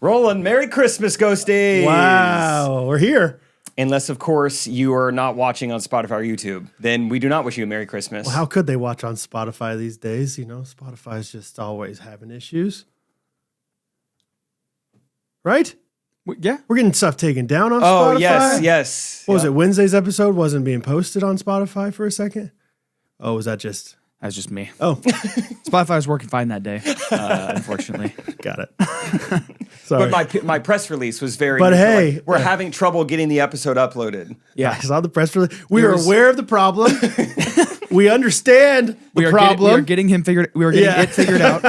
Rolling. Merry Christmas, Ghosties. Wow, we're here. Unless, of course, you are not watching on Spotify or YouTube. Then we do not wish you a Merry Christmas. Well, how could they watch on Spotify these days? You know, Spotify's just always having issues. Right? Yeah. We're getting stuff taken down on Spotify. Oh, yes. What was it? Wednesday's episode wasn't being posted on Spotify for a second? Oh, was that just... That was just me. Oh. Spotify was working fine that day, unfortunately. Got it. Sorry. But my press release was very... But hey... Like, we're having trouble getting the episode uploaded. Yeah, I saw the press release. We are aware of the problem. We understand the problem. We are getting it figured out.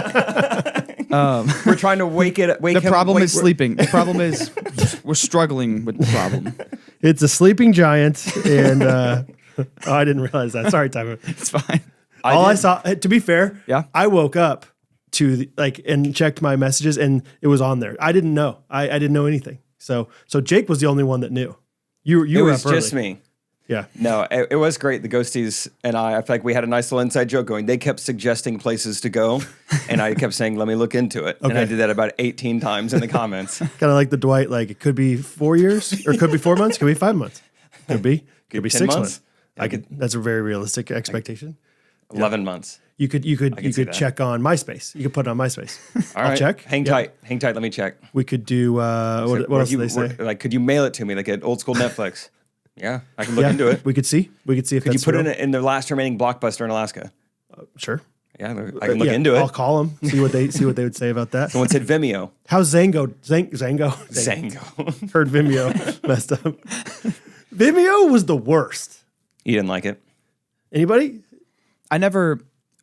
We're trying to wake him. The problem is sleeping. The problem is we're struggling with the problem. It's a sleeping giant, and I didn't realize that. Sorry, Timon. It's fine. I saw, to be fair, yeah, I woke up to and checked my messages, and it was on there. I didn't know. I didn't know anything. So Jake was the only one that knew. You were up early. It was just me. Yeah. No, it was great. The Ghosties and I feel like we had a nice little inside joke going. They kept suggesting places to go, and I kept saying, let me look into it. Okay. And I did that about 18 times in the comments. Kind of like the Dwight, like it could be 4 years, or it could be 4 months, could be 5 months. Could be 6 months. That's a very realistic expectation. 11 months. You could check on MySpace. You could put it on MySpace. All right. I'll check. Hang tight. Let me check. We could do, what else do they say? Like, could you mail it to me like an old school Netflix? Yeah, I can look into it. We could see if could you put it in the last remaining Blockbuster in Alaska? Sure. Yeah, I can look into it. I'll call them, see what they would say about that. Someone said Vimeo. How's Zango? Zango. Heard Vimeo messed up. Vimeo was the worst. You didn't like it? Anybody? I never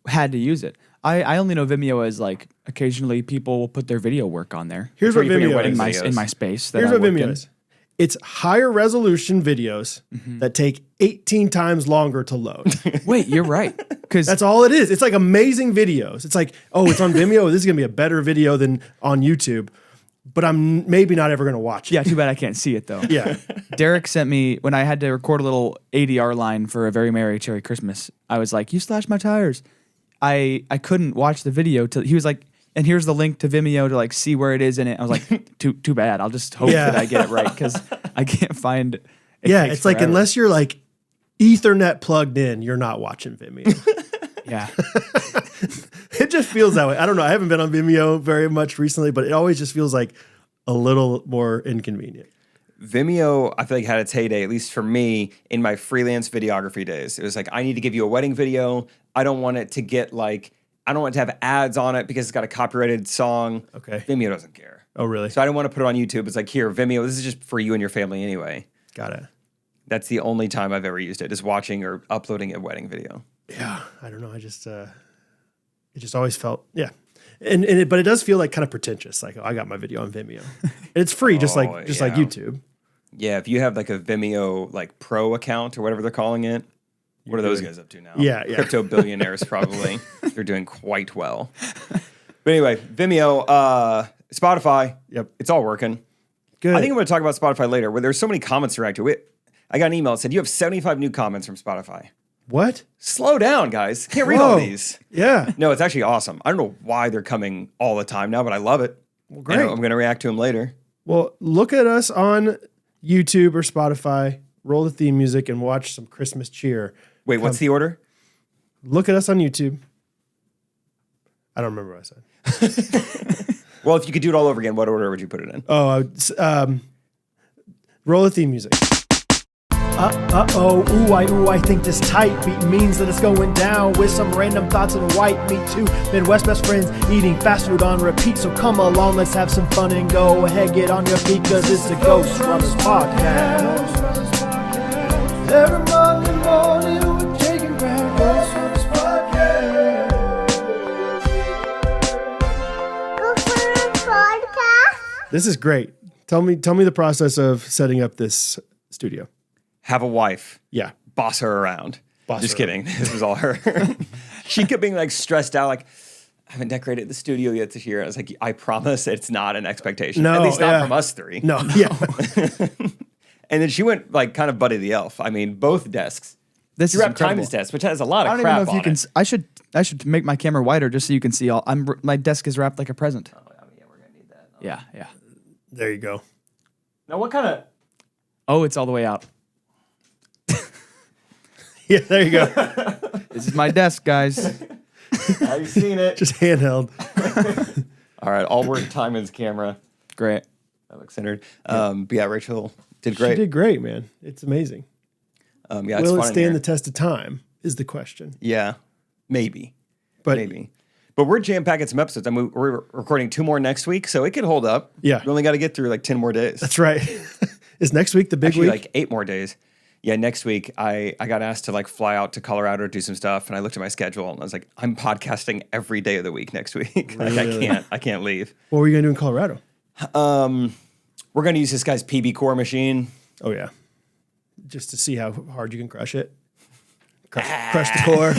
had to use it. I only know Vimeo as like occasionally people will put their video work on there. Here's what Vimeo is. In my space. Here's what Vimeo is. It's higher resolution videos that take 18 times longer to load. Wait, you're right. Because that's all it is. It's like amazing videos. It's like, oh, it's on Vimeo. This is going to be a better video than on YouTube. But I'm maybe not ever going to watch it. Yeah, too bad I can't see it, though. Yeah. Derek sent me, when I had to record a little ADR line for A Very Merry Cherry Christmas, I was like, you slashed my tires. I couldn't watch the video till he was like, and here's the link to Vimeo to like see where it is in it. I was like, too bad. I'll just hope that I get it right because I can't find it. It's forever. Like unless you're like Ethernet plugged in, you're not watching Vimeo. Yeah. It just feels that way. I don't know. I haven't been on Vimeo very much recently, but it always just feels like a little more inconvenient. Vimeo, I feel like had its heyday, at least for me, in my freelance videography days. It was like, I need to give you a wedding video. I don't want it to get like, I don't want it to have ads on it because it's got a copyrighted song. Okay. Vimeo doesn't care. Oh, really? So I didn't want to put it on YouTube. It's like, here, Vimeo, this is just for you and your family anyway. Got it. That's the only time I've ever used it, is watching or uploading a wedding video. Yeah, I don't know. I just, it just always felt, yeah. But it does feel like kind of pretentious. Like, oh, I got my video on Vimeo. And it's free, just like YouTube. Yeah, if you have like a Vimeo like Pro account or whatever they're calling it, what are those guys up to now? Yeah. Crypto billionaires probably. They're doing quite well. But anyway, Vimeo, Spotify. Yep. It's all working. Good. I think I'm going to talk about Spotify later, where there's so many comments to react to. I got an email that said, you have 75 new comments from Spotify. What? Slow down, guys. Can't read all these. Yeah. No, it's actually awesome. I don't know why they're coming all the time now, but I love it. Well, great. I'm going to react to them later. Well, look at us on YouTube or Spotify, roll the theme music, and watch some Christmas cheer. Wait, what's the order? Look at us on YouTube. I don't remember what I said. Well, if you could do it all over again, what order would you put it in? Oh, roll the theme music. Ooh, I think this tight beat means that it's going down with some random thoughts and white meat too. Midwest best friends eating fast food on repeat, so come along, let's have some fun and go ahead, get on your feet, cause it's the Ghostrunners podcast. Every Monday morning we're taking back Ghostrunners podcast. This is great. Tell me the process of setting up this studio. Have a wife. Yeah. Boss her around. Just kidding. Around. This was all her. She kept being like stressed out, like, I haven't decorated the studio yet this year. I was like, I promise it's not an expectation. No, at least not from us three. No, yeah. And then she went like kind of Buddy the Elf. I mean, both desks. This you wrapped Timon's desk, which has a lot of crap on it. I don't even know if you can. I should make my camera wider just so you can see all. My desk is wrapped like a present. Oh, yeah, we're gonna need that. Yeah. There you go. Now, what kind of... Oh, it's all the way out. Yeah, there you go. This is my desk, guys. Have you seen it? Just handheld. All right, I'll work Timon's camera. Great. That looks centered. But yeah, Rachel did great. She did great, man. It's amazing. Yeah, it's Will it fun in stand here. the test of time is the question. Yeah, maybe. But Maybe. But we're jam-packing some episodes. I mean, we're recording 2 more next week, so it could hold up. Yeah. We only got to get through like 10 more days. that's right. Is next week the big Actually, week? like 8 more days. Yeah, next week I got asked to like fly out to Colorado to do some stuff, and I looked at my schedule and I was like, I'm podcasting every day of the week next week. Like Really? I can't leave. What were you going to do in Colorado? We're gonna use this guy's PB core machine. Oh, yeah. Just to see how hard you can crush it. Crush the core.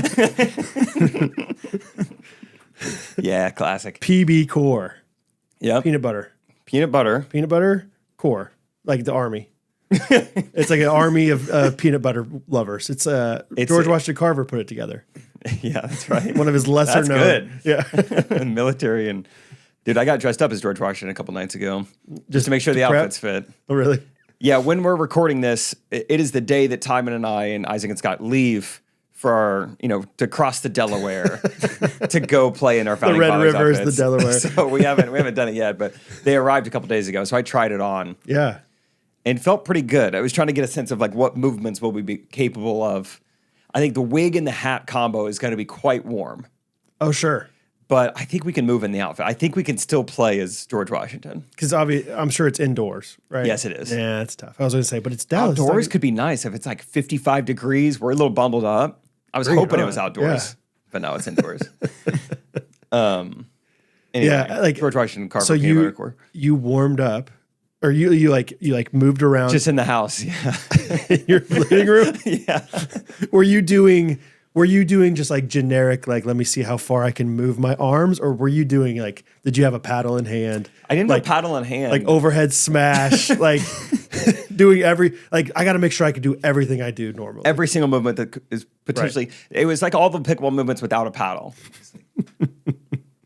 Yeah, classic. PB core. Yep. Peanut butter. Peanut butter. Peanut butter core. Like the army. It's like an army of peanut butter lovers. It's George Washington Carver put it together. Yeah, that's right. One of his lesser That's known. good. Yeah. Military and dude, I got dressed up as George Washington a couple nights ago just to make sure the prep? outfits fit. Oh, really? Yeah, when we're recording this, it is the day that Timon and I and Isaac and Scott leave for our, to cross the Delaware to go play in our founding Red fathers Rivers, outfits. the Delaware. So we haven't done it yet, but they arrived a couple days ago, so I tried it on Yeah. and felt pretty good. I was trying to get a sense of like what movements will we be capable of. I think the wig and the hat combo is going to be quite warm, Oh, sure. but I think we can move in the outfit. I think we can still play as George Washington. Because I'm sure it's indoors, right? Yes, it is. Yeah, it's tough. I was going to say, but it's Dallas. Outdoors could be nice if it's like 55 degrees. We're a little bundled up. I was hoping it was on. outdoors, but no, it's indoors. Anyway, Yeah, like George Washington Carver. So peanut butter core. you warmed up, or you moved around Just in the house, yeah, in your living room. yeah. Were you doing just like generic, like let me see how far I can move my arms, or were you doing like did you have a paddle in hand? I didn't like have a paddle in hand. like overhead smash, like doing I got to make sure I could do everything I do normally. Every single movement that is potentially, it was like all the pickleball movements without a paddle.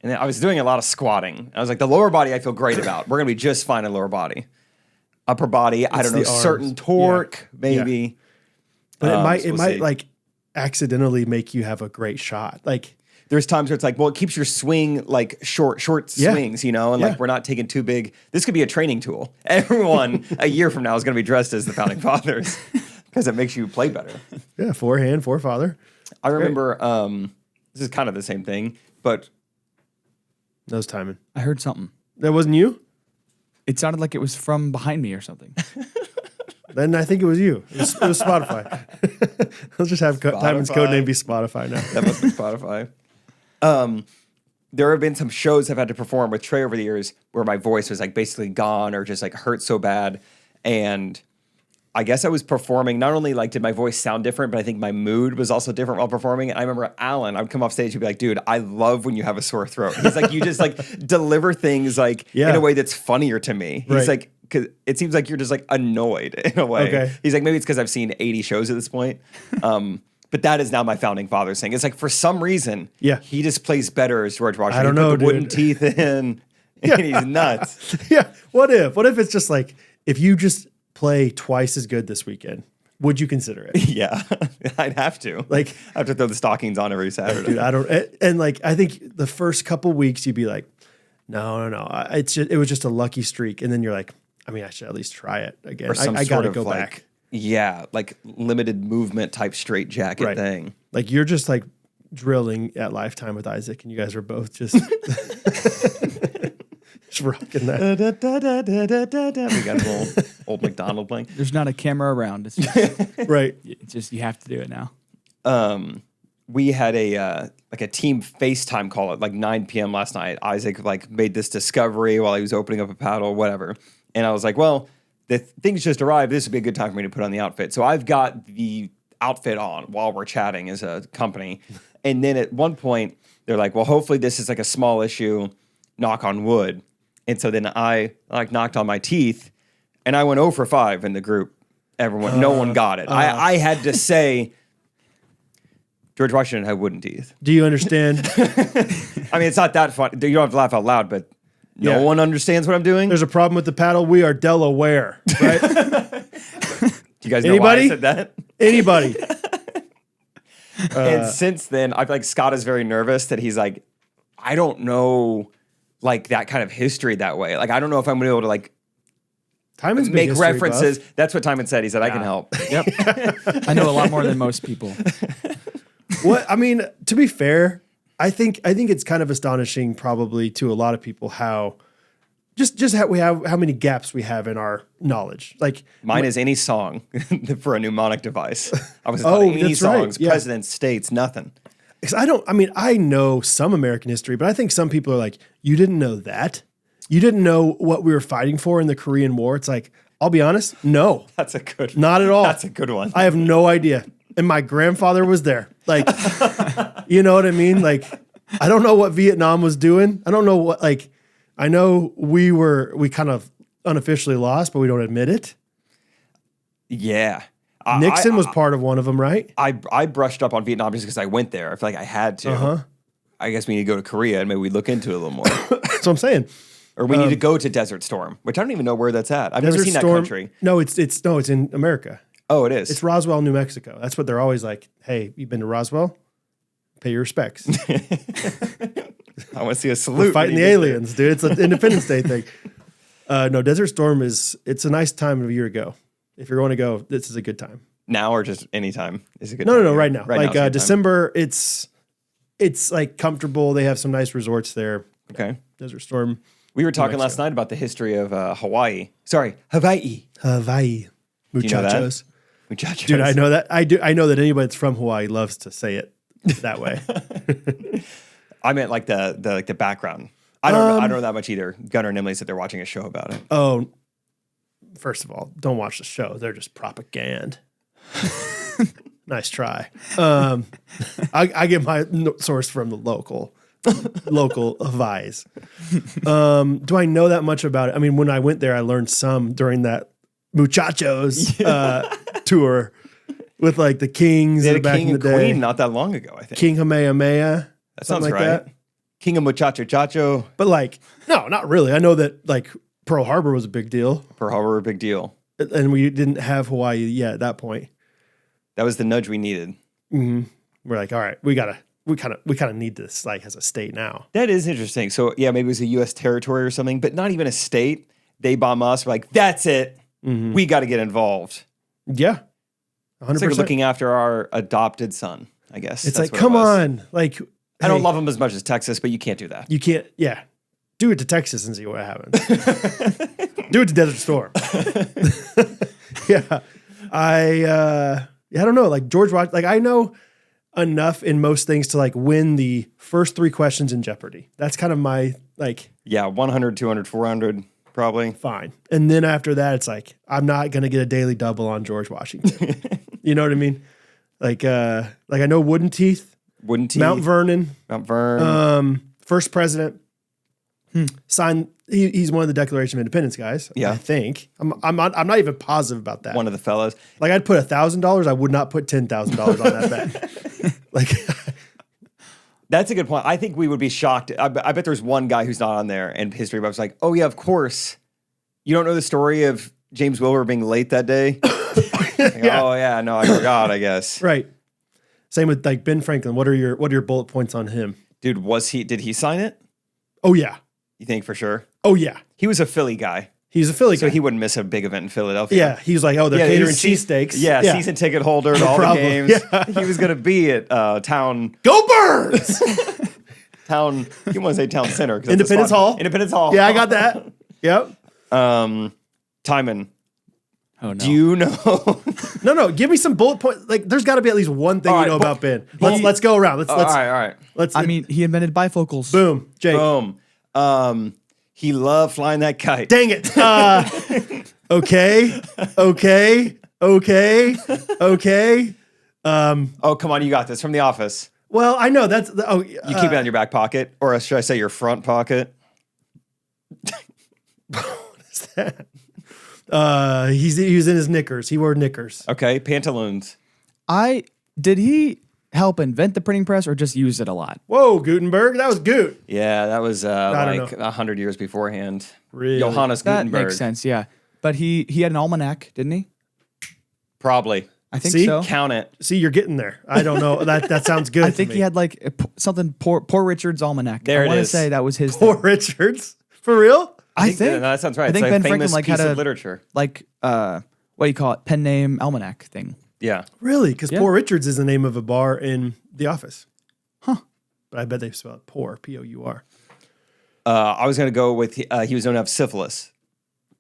And then I was doing a lot of squatting. I was like, the lower body I feel great about. We're gonna be just fine in lower body. Upper body, I don't know, the arms. certain torque, maybe. But So it we'll might see. like accidentally make you have a great shot. Like There's times where it's like, well, it keeps your swing like short Yeah. swings, and Yeah. like we're not taking too big. This could be a training tool. Everyone a year from now is going to be dressed as the founding fathers because it makes you play better. yeah, forehand, forefather. I remember this is kind of the same thing, but Nose timing. I heard something. That wasn't you? It sounded like it was from behind me or something. Then I think it was you. It was Spotify. Let's just have Timon's Spotify. code name be Spotify now. that must be Spotify. There have been some shows I've had to perform with Trey over the years where my voice was like basically gone or just like hurt so bad, and I guess I was performing. Not only like did my voice sound different, but I think my mood was also different while performing. And I remember Alan, I would come off stage and be like, dude, I love when you have a sore throat. He's like, you just like deliver things like Yeah. in a way that's funnier to me. He's Right. like, because it seems like you're just like annoyed in a way. Okay. He's like, maybe it's because I've seen 80 shows at this point. But that is now my founding fathers thing. It's like for some reason, Yeah. he just plays better as George Washington. I don't He put know, the wooden dude. teeth in, and he's nuts. Yeah. What if it's just like if you just play twice as good this weekend, would you consider it? Yeah, I'd have to. Like- I have to throw the stockings on every Saturday. Dude, I don't and like I think the first couple weeks you'd be like, no. It was just a lucky streak. And then you're like, I mean, I should at least try it again. Or some I sort gotta of go like, back. yeah, like limited movement type straight jacket Right. thing. Like you're just like drilling at Lifetime with Isaac, and you guys are both just just rocking that. We got a little old McDonald playing. There's not a camera around. Right. It's just you have to do it now. We had a like a team FaceTime call at like 9 p.m. last night. Isaac like made this discovery while he was opening up a paddle, whatever. And I was like, well, the things just arrived. This would be a good time for me to put on the outfit. So I've got the outfit on while we're chatting as a company. And then at one point, they're like, well, hopefully this is like a small issue, knock on wood. And so then I like knocked on my teeth and I went 0 for 5 in the group. Everyone, no one got it. I had to say, George Washington had wooden teeth. Do you understand? I mean, it's not that fun. You don't have to laugh out loud, but No one understands what I'm doing. There's a problem with the paddle. We are Delaware, right? Do you guys know why I said that? Anybody? And since then, I feel like Scott is very nervous that he's like, I don't know, like that kind of history that way. Like, I don't know if I'm going to be able to like Timon's make references. Buff. That's what Timon said. He said, I can help. Yep. I know a lot more than most people. What I mean, to be fair, I think it's kind of astonishing, probably to a lot of people, how just how many gaps we have in our knowledge. Like mine is any song for a mnemonic device. I was any songs, right. presidents, states, nothing. Because I know some American history, but I think some people are like, you didn't know that? You didn't know what we were fighting for in the Korean War? It's like, I'll be honest, no. That's a good one. Not at all. That's a good one. I have no idea. And my grandfather was there. Like, you know what I mean? Like, I don't know what Vietnam was doing. I don't know what, like, I know we kind of unofficially lost, but we don't admit it. Yeah. Nixon was part of one of them, right? I brushed up on Vietnam just because I went there. I feel like I had to. I guess we need to go to Korea and maybe we look into it a little more. That's what I'm saying. Or we need to go to Desert Storm, which I don't even know where that's at. I've never seen that country. No, it's in America. Oh, it is. It's Roswell, New Mexico. That's what they're always like. Hey, you've been to Roswell? Pay your respects. I want to see a salute. We're fighting the aliens, dude. It's an Independence Day thing. No, Desert Storm it's a nice time of year to go. If you're going to go, this is a good time. Now or just anytime is a good time? No, right now. Right like December, it's like comfortable. They have some nice resorts there. Okay. Desert Storm. We were talking last night about the history of Hawaii. Sorry, Hawaii. Muchachos. Muchachos. Dude, I know that. I know that anybody that's from Hawaii loves to say it that way. I meant like the background. I don't know that much either. Gunnar and Emily said they're watching a show about it. Oh, first of all, don't watch the show. They're just propaganda. Nice try. I get my source from the local Hawaii's. Do I know that much about it? I mean, when I went there, I learned some during that Muchachos tour with like the kings back in the day. Queen not that long ago, I think. King Kamehameha. That sounds like right. That. King of Muchacho Chacho. But like, no, not really. I know that like Pearl Harbor was a big deal. Pearl Harbor, a big deal. And we didn't have Hawaii yet at that point. That was the nudge we needed. Mm-hmm. We're like, all right, we kind of need this like as a state now. That is interesting. So yeah, maybe it was a U.S. territory or something, but not even a state. They bomb us. We're like, that's it. Mm-hmm. We got to get involved. Yeah, 100%. It's like looking after our adopted son. I guess it's like, come on, like I don't love him as much as Texas, but you can't do that. You can't. Yeah, do it to Texas and see what happens. Do it to Desert Storm. Yeah, I don't know. Like George Washington, like I know enough in most things to like win the first 3 questions in Jeopardy. That's kind of my like. Yeah, 100, 200, 400, probably. Fine. And then after that, it's like, I'm not going to get a daily double on George Washington. You know what I mean? Like I know Wooden Teeth. Mount Vernon. First president. Signed. He's one of the Declaration of Independence guys. Yeah. I think. I'm not even positive about that. One of the fellas. Like I'd put $1,000. I would not put $10,000 on that bet. Like. That's a good point. I think we would be shocked. I bet there's one guy who's not on there and history buffs like, oh yeah, of course. You don't know the story of James Wilbur being late that day? Like, yeah. Oh yeah, no, I forgot, I guess. Right. Same with like Ben Franklin. What are your bullet points on him? Dude, did he sign it? Oh yeah. You think for sure? Oh yeah. He was a Philly guy. He's a Philly guy. So he wouldn't miss a big event in Philadelphia. Yeah. He's like, oh, they're catering cheesesteaks. Yeah, season ticket holder to all the games. Yeah. He was going to be at Town. Go Birds! Town, you want to say Town Center. Independence Hall. Independence Hall. Yeah, I got that. Yep. Timon. Oh, no. Do you know? No. Give me some bullet points. Like, there's got to be at least one thing you know about Ben. Let's go around. All right. I mean, he invented bifocals. Boom. Jake. Boom. He loved flying that kite. Dang it. Okay. Oh, come on. You got this from The Office. Well, I know that's. You keep it in your back pocket, or should I say your front pocket? What is that? He was in his knickers. He wore knickers. Okay, pantaloons. Did he help invent the printing press or just use it a lot? Whoa, Gutenberg, that was Gut. Yeah, that was don't like know. 100 years beforehand. Really? Johannes That Gutenberg. makes sense, yeah. But he had an almanac, didn't he? Probably. I think See? so. Count it. See, you're getting there. I don't know. That sounds good. I to think me. he had like something Poor Richard's almanac. There I it want to is. say that was his Poor thing. Richards. For real? I think no, that sounds right. I think it's Ben a famous Franklin like piece had of a literature. like what do you call it? Pen name almanac thing. Yeah. Really? Because Yeah. Poor Richards is the name of a bar in The Office. Huh. But I bet they spell it poor, P-O-U-R. I was going to go with he was known to have syphilis.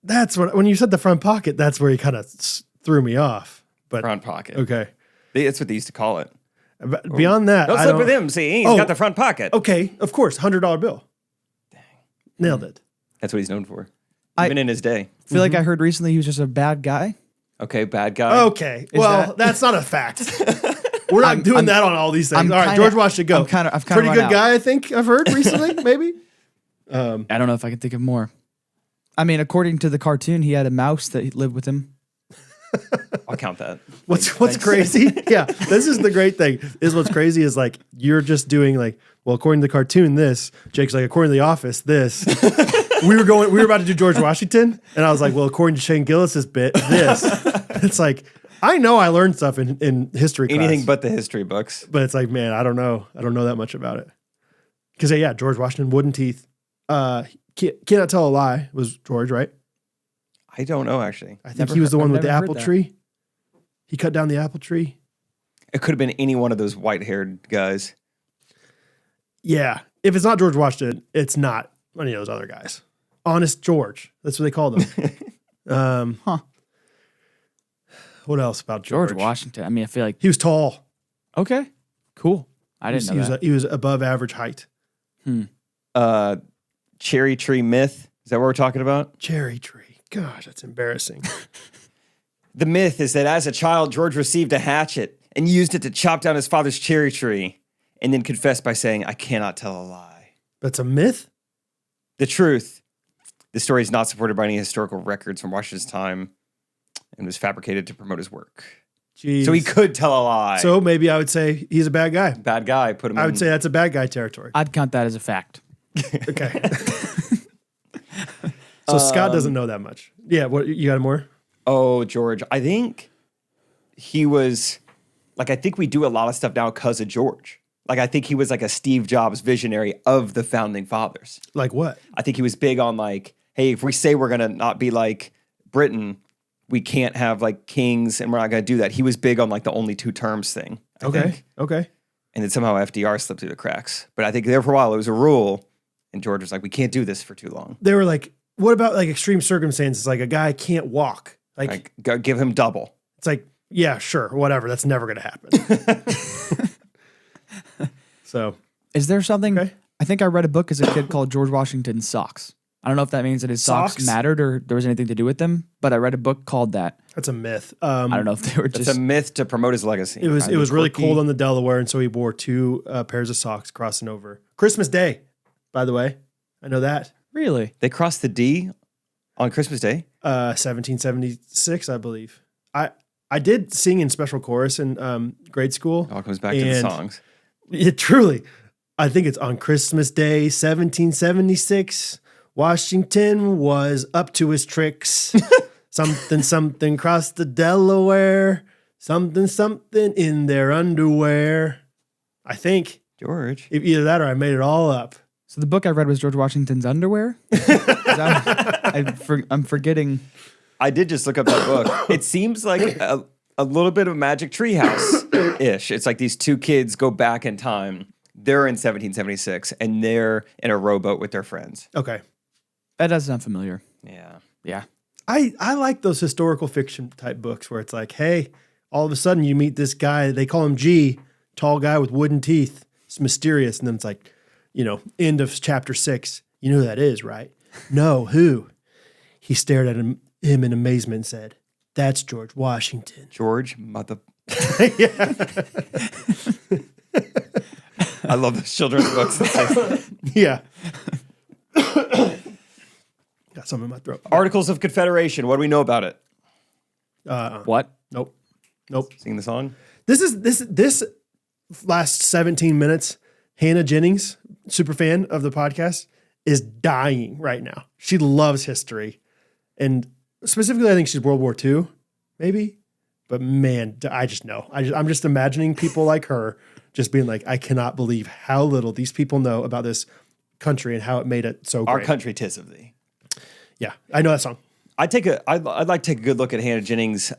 That's when you said the front pocket, that's where he kind of threw me off. But Front pocket. okay. That's what they used to call it. But beyond that, Don't I slip don't. with him. See, he's Oh. got the front pocket. Okay, of course, $100 bill. Nailed it. That's what he's known for. I- Even in his day. I feel like I heard recently he was just a bad guy. Okay, bad guy. Okay, well, that's not a fact. We're not doing I'm- that on all these things. I'm All right, kinda- George Washington, go. I've kinda Pretty run good out. guy, I think I've heard recently, maybe. I don't know if I can think of more. I mean, according to the cartoon, he had a mouse that lived with him. I'll count that. What's crazy? Yeah, this is the great thing. Is what's crazy is like you're just doing like, well, according to the cartoon, this. Jake's like, according to The Office, this. we were about to do George Washington, and I was like, well, according to Shane Gillis's bit, this. It's like I know I learned stuff in history class, Anything but the history books. but it's like, man, I don't know that much about it. Because yeah, George Washington, wooden teeth. Cannot tell a lie was George, right? I don't know, actually. I think Never he was the heard- one I've with the never heard apple that. tree. He cut down the apple tree. It could have been any one of those white-haired guys. Yeah. If it's not George Washington, it's not any of those other guys. Honest George. That's what they called him. Huh. What else about George George? Washington. I mean, I feel like He was tall. okay, cool. I didn't know that. He was above average height. Cherry tree myth. Is that what we're talking about? Cherry tree. Gosh, that's embarrassing. The myth is that as a child, George received a hatchet and used it to chop down his father's cherry tree and then confessed by saying, I cannot tell a lie. That's a myth? The truth, the story is not supported by any historical records from Washington's time and was fabricated to promote his work. Jeez. So he could tell a lie. So maybe I would say he's a bad guy. Bad guy, put him I in. would say that's a bad guy territory. I'd count that as a fact. Okay. So Scott doesn't know that much. Yeah, what you got more? Oh, George. I think he was, like, I think we do a lot of stuff now because of George. Like, I think he was like a Steve Jobs visionary of the founding fathers. Like what? I think he was big on like, hey, if we say we're going to not be like Britain, we can't have like kings and we're not going to do that. He was big on like the only two terms thing. I think. Okay. And then somehow FDR slipped through the cracks. But I think there for a while it was a rule. And George was like, we can't do this for too long. They were like, what about like extreme circumstances? Like a guy can't walk. Like, go give him double. It's like, yeah, sure, whatever. That's never going to happen. So, Is there something? Okay. I think I read a book as a kid called George Washington's Socks. I don't know if that means that his socks Socks? mattered or there was anything to do with them, but I read a book called that. that's a myth. I don't know if they were It's just a myth to promote his legacy. It was Kinda really quirky. cold on the Delaware, and so he wore two pairs of socks crossing over. Christmas Day, by the way. I know that. really. They crossed the D on Christmas Day. 1776, I believe. I did sing in special chorus in grade school. It all comes back to the And- songs. It truly. I think it's on Christmas Day, 1776. Washington was up to his tricks. Something crossed the Delaware. Something in their underwear. I think George. either that or I made it all up. So the book I read was George Washington's underwear. I'm forgetting. I did just look up that book. It seems like a little bit of Magic Treehouse-ish. It's like these two kids go back in time. They're in 1776, and they're in a rowboat with their friends. Okay. That does sound familiar. Yeah. Yeah. I like those historical fiction type books where it's like, hey, all of a sudden you meet this guy, they call him G, tall guy with wooden teeth. It's mysterious. And then it's like, end of chapter 6. You know who that is, right? No, who? He stared at him in amazement and said, that's George Washington. George, mother. I love those children's books. It's like Yeah. Got something in my throat. Articles of Confederation. What do we know about it? What? Nope. Sing the song. This last 17 minutes, Hannah Jennings, super fan of the podcast, is dying right now. She loves history. And specifically, I think she's World War II, maybe. But man, I just know. I'm just imagining people like her just being like, I cannot believe how little these people know about this country and how it made it so great. Our country 'tis of thee. Yeah, I know that song. I'd like to take a good look at Hannah Jennings'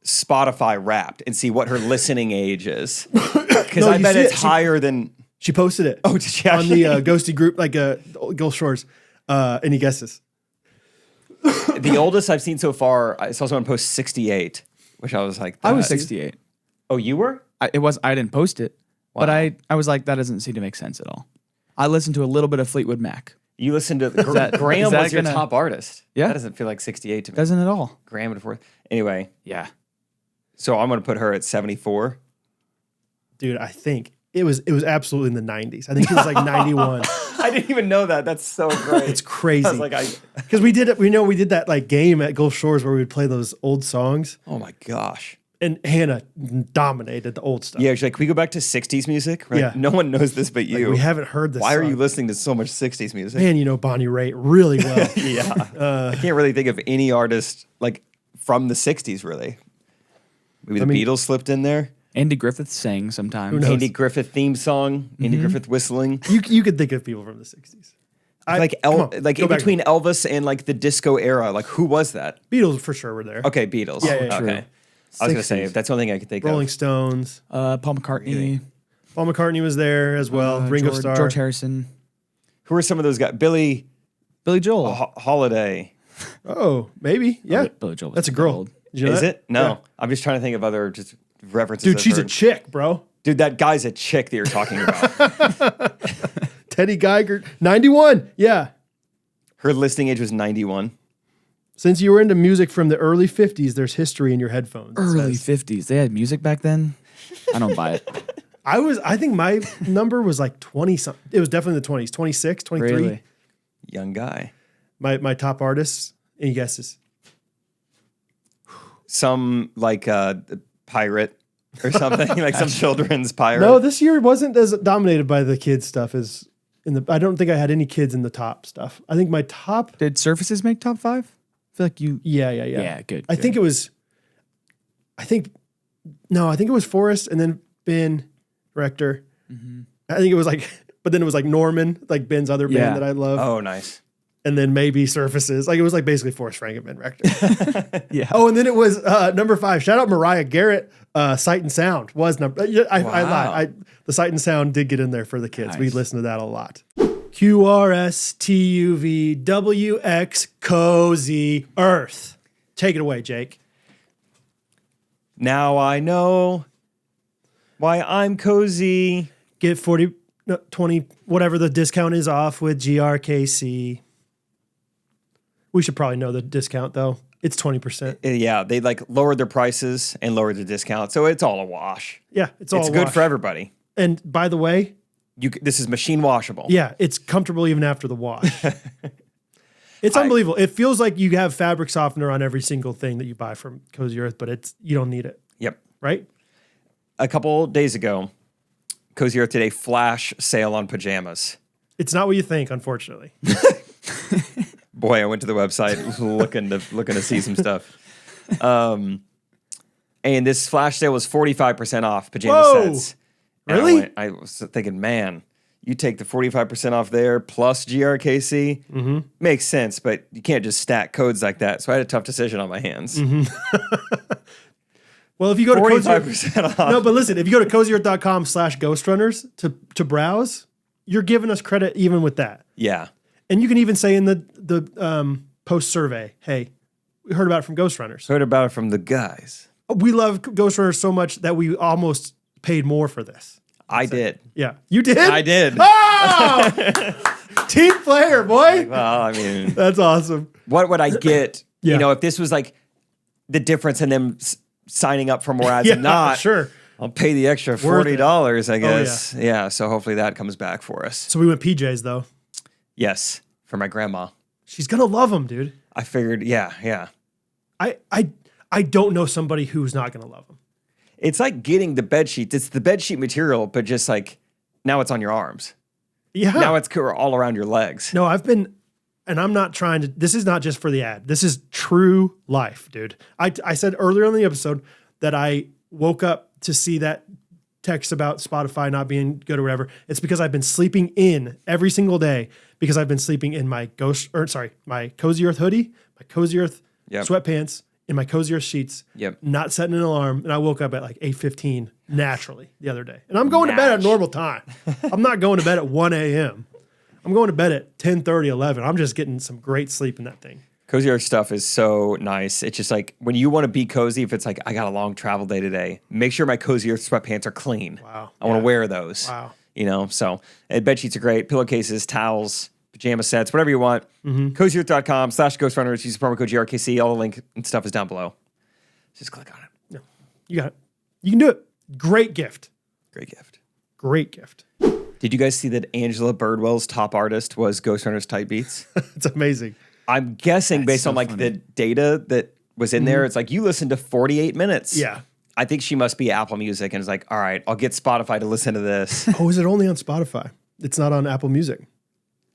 Spotify Wrapped and see what her listening age is, because No, I you bet see it's it. higher than. She posted it. Oh, did she on actually? the Ghosty group, like Ghost Shores. Any guesses? The oldest I've seen so far, I saw someone post 68, which I was like, I was that- 68. Oh, you were? I didn't post it, but Wow. I was like, that doesn't seem to make sense at all. I listened to a little bit of Fleetwood Mac. You listened to that- Graham is that was your gonna- top artist. Yeah. That doesn't feel like 68 to me. Doesn't at all. Graham and fourth. Anyway, Yeah. so I'm going to put her at 74. Dude, I think it was absolutely in the 90s. I think it was like 91. I didn't even know that. That's so great. It's crazy. I was like, Because we did that like game at Gulf Shores where we would play those old songs, oh my gosh. and Hannah dominated the old stuff. Yeah, she's like, can we go back to 60s music? We're like, Yeah. no one knows this but Like, you. we haven't heard this. Why are song. you listening to so much 60s music? Man, you know Bonnie Raitt really well. Yeah. I can't really think of any artist like from the 60s, really. Maybe the Beatles slipped in there. Andy Griffith sang sometimes. Who knows? Andy Griffith theme song, Andy Griffith whistling. You could think of people from the 60s. Come on, Go in back. between Elvis and like the disco era, like who was that? Beatles for sure were there. Okay, Beatles. Yeah, yeah, okay. true. I was gonna say 60s. that's the only thing I could think Rolling of. Stones. Paul McCartney. Paul McCartney was there as well. Ringo George, Starr. George Harrison. Who are some of those guys? Billy Billy Joel. Holiday. Oh, maybe. Yeah. Billy Joel was That's a that girl. old. Did you know Is that? it? No. Yeah. I'm just trying to think of other just references. Dude, I've she's a heard. chick, bro. Dude, that guy's a chick that you're talking about. Teddy Geiger, 91. Yeah. Her listing age was 91. Since you were into music from the early 50s, there's history in your headphones. it Early says. 50s. They had music back then. I don't buy it. I think my number was like 20 something. It was definitely in the 20s, 26, 23. Really? Young guy. My top artists. Any guesses? Some like pirate or something, like some children's pirate. No, this year wasn't as dominated by the kids stuff as in the. I don't think I had any kids in the top stuff. I think my top. Did Surfaces make top 5? I feel like you. Yeah. Yeah, good. I think it was. I think it was Forrest and then Ben Rector. I think it was like, but then it was like Norman, like Ben's other Yeah. band that I love, Oh, nice. and then maybe Surfaces. Like it was like basically Forrest Frank and Ben Rector. Yeah. Oh, and then it was number 5. Shout out Mariah Garrett. Sight and Sound was number. I Wow. lied. The Sight and Sound did get in there for the kids. We Nice. listened to that a lot. QRSTUVWX Cozy Earth. Take it away, Jake. Now I know why I'm cozy. Get 40, no, 20, whatever the discount is off with GRKC. We should probably know the discount though. It's 20%. Yeah, they like lowered their prices and lowered the discount, so it's all a wash. Yeah, it's all It's good wash. for everybody. And by the way, This is machine washable. yeah, it's comfortable even after the wash. It's unbelievable. It feels like you have fabric softener on every single thing that you buy from Cozy Earth, but you don't need it, Yep. right? A couple days ago, Cozy Earth did a flash sale on pajamas. It's not what you think, unfortunately. Boy, I went to the website looking to see some stuff. And this flash sale was 45% off pajama Whoa! sets. And Really? I was thinking, man, you take the 45% off there plus GRKC, makes sense, but you can't just stack codes like that. So I had a tough decision on my hands. Well, if you go to Cozy 45% off. No, but listen, if you go to cozyearth.com/ghostrunners to browse, you're giving us credit even with that. Yeah. And you can even say in the post survey, hey, we heard about it from Ghostrunners. Heard about it from the guys. We love Ghostrunners so much that we almost paid more for this. I did. Yeah. You did? I did. Oh! Team player, boy. Well, I mean, That's awesome. what would I get? Yeah. You know, if this was like the difference in them signing up for more ads and not, sure. I'll pay the extra Worth it. $40, I guess. Yeah. So hopefully that comes back for us. So we went PJs though. Yes, for my grandma. She's gonna love them, dude. I figured, yeah. I don't know somebody who's not gonna love them. It's like getting the bed sheets. It's the bed sheet material, but just like now it's on your arms. Yeah. Now it's all around your legs. No, and I'm not trying to, this is not just for the ad. This is true life, dude. I said earlier in the episode that I woke up to see that text about Spotify not being good or whatever. It's because I've been sleeping in every single day because I've been sleeping in my my Cozy Earth hoodie, my Cozy Earth sweatpants, in my Cozy Earth sheets, not setting an alarm. And I woke up at like 8:15 naturally the other day. And I'm going to bed at normal time. I'm not going to bed at 1 a.m. I'm going to bed at 10:30, 11. I'm just getting some great sleep in that thing. Cozy Earth stuff is so nice. It's just like when you want to be cozy, if it's like, I got a long travel day today, make sure my Cozy Earth sweatpants are clean. Wow. I want to wear those. Wow. You know, so bed sheets are great. Pillowcases, towels, pajama sets, whatever you want. CozyEarth.com/Ghostrunners. Use the promo code GRKC. All the link and stuff is down below. Just click on it. Yeah. You got it. You can do it. Great gift. Great gift. Great gift. Did you guys see that Angela Birdwell's top artist was Ghostrunners Type Beats? It's amazing. I'm guessing based on like the data that was in there, it's like you listened to 48 minutes. Yeah. I think she must be Apple Music and is like, all right, I'll get Spotify to listen to this. Oh, is it only on Spotify? It's not on Apple Music.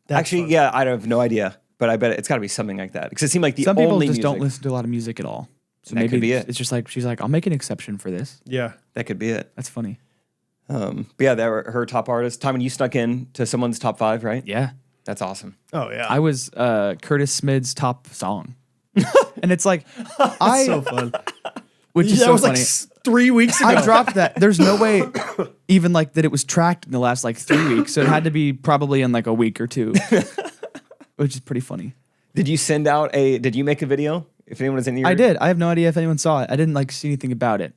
That's Actually, fun. yeah, I have no idea, but I bet it's got to be something like that because it seemed like the Some only people just music. don't listen to a lot of music at all. So That maybe could be it. it's just like she's like, I'll make an exception for this. Yeah. That could be it. That's funny. But yeah, they were her top artist. Timon, you snuck in to someone's top 5, right? Yeah. That's awesome. Oh, yeah. I was Curtis Smith's top song. And it's like so fun. which is That so was funny. like 3 weeks ago. I dropped that. There's no way even like that it was tracked in the last like 3 weeks. So it had to be probably in like a week or two. Which is pretty funny. Did you make a video? If anyone was in your I did. I have no idea if anyone saw it. I didn't like see anything about it.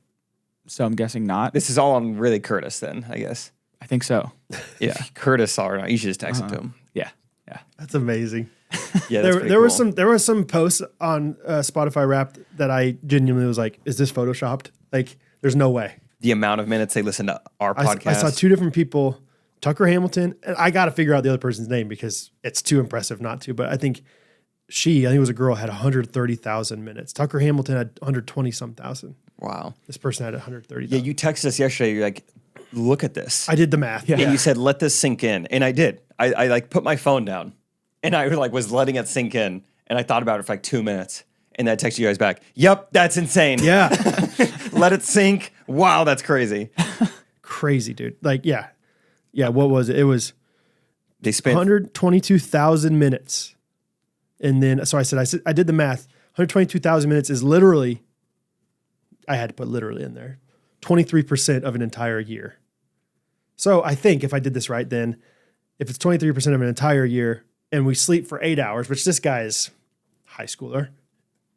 So I'm guessing not. This is all on really Curtis then, I guess. I think so. Yeah. Curtis saw it or not. You should just text it to him. Yeah. Yeah. That's amazing. Yeah, that's There were some posts on Spotify Wrapped that I genuinely was like, is this photoshopped? Like, there's no way. The amount of minutes they listen to our podcast. I saw 2 different people, Tucker Hamilton, and I got to figure out the other person's name because it's too impressive not to. But I think it was a girl, had 130,000 minutes. Tucker Hamilton had 120-some thousand. Wow. This person had 130,000. Yeah, you texted us yesterday. You're like, look at this. I did the math. Yeah. And you said, let this sink in. And I did. I like put my phone down and I like was letting it sink in. And I thought about it for like 2 minutes. And then I texted you guys back. Yep, that's insane. Yeah. Let it sink. Wow, that's crazy. Crazy, dude. Like, yeah. Yeah, what was it? It was They spent 122,000 minutes. And then, so I said, I did the math. 122,000 minutes is literally, I had to put literally in there, 23% of an entire year. So I think if I did this right, then if it's 23% of an entire year and we sleep for 8 hours, which this guy is high schooler,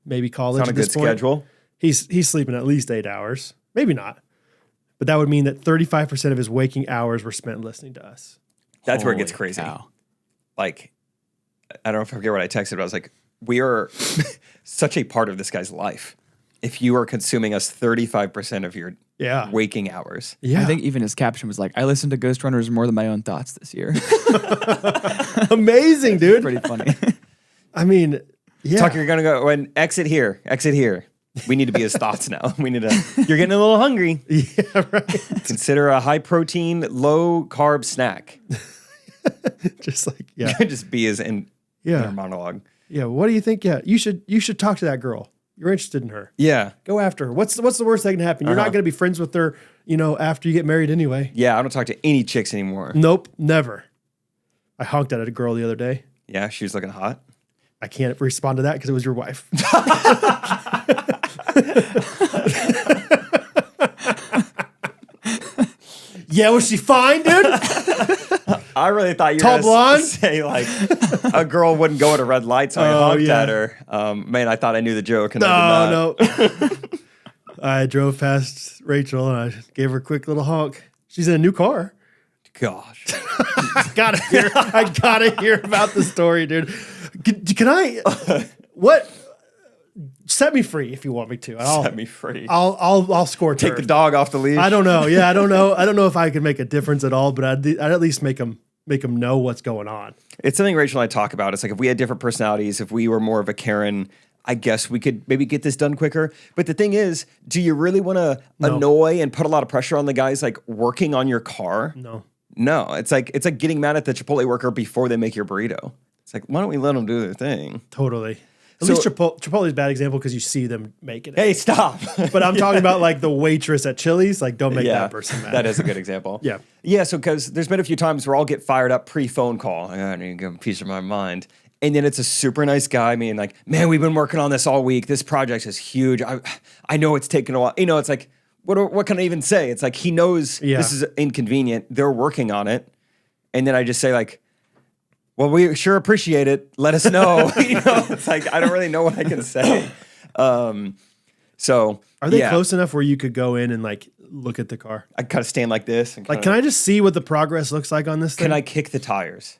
maybe college on a at good this point. schedule. He's sleeping at least 8 hours, maybe not. But that would mean that 35% of his waking hours were spent listening to us. That's where it gets Holy crazy. cow. Like, I don't know if I forget what I texted, but I was like, we are such a part of this guy's life. If you are consuming us 35% of your waking hours. Yeah. I think even his caption was like, I listened to Ghostrunners more than my own thoughts this year. Amazing, dude. Pretty funny. I mean, yeah. Tucker, you're gonna go and exit here. Exit here. We need to be his thoughts now. We need to. You're getting a little hungry. Yeah, right. Consider a high protein, low carb snack. Just like, yeah. Just be his inner monologue. Yeah. What do you think? Yeah. You should talk to that girl. You're interested in her. Yeah. Go after her. What's the worst that can happen? You're not going to be friends with her, after you get married anyway. Yeah. I don't talk to any chicks anymore. Nope. Never. I honked at a girl the other day. Yeah. She was looking hot. I can't respond to that because it was your wife. Yeah, was she fine, dude? I really thought you Tall were blonde? going to say like a girl wouldn't go at a red light, so I honked at her. Man, I thought I knew the joke, and I did not. No. I drove past Rachel and I gave her a quick little honk. She's in a new car. Gosh. I gotta hear about the story, dude. Can I? What? Set me free if you want me to. Set me free. I'll score. Take the dog off the leash. I don't know. Yeah, I don't know. I don't know if I could make a difference at all, but I'd at least make them know what's going on. It's something Rachel and I talk about. It's like if we had different personalities, if we were more of a Karen, I guess we could maybe get this done quicker. But the thing is, do you really want to annoy and put a lot of pressure on the guys like working on your car? No, it's like getting mad at the Chipotle worker before they make your burrito. It's like, why don't we let them do their thing? Totally. At least Chipotle's a bad example because you see them making it. Hey, stop. But I'm talking about like the waitress at Chili's. Like, don't make that person mad. That is a good example. Yeah. Yeah, so because there's been a few times where I'll get fired up pre-phone call. I need to give a piece of my mind. And then it's a super nice guy being like, man, we've been working on this all week. This project is huge. I know it's taken a while. You know, it's like, what can I even say? It's like he knows this is inconvenient. They're working on it. And then I just say like, well, we sure appreciate it. Let us know. You know, it's like I don't really know what I can say. So are they close enough where you could go in and like look at the car? I kind of stand like this. And like, can I just see what the progress looks like on this thing? Can I kick the tires?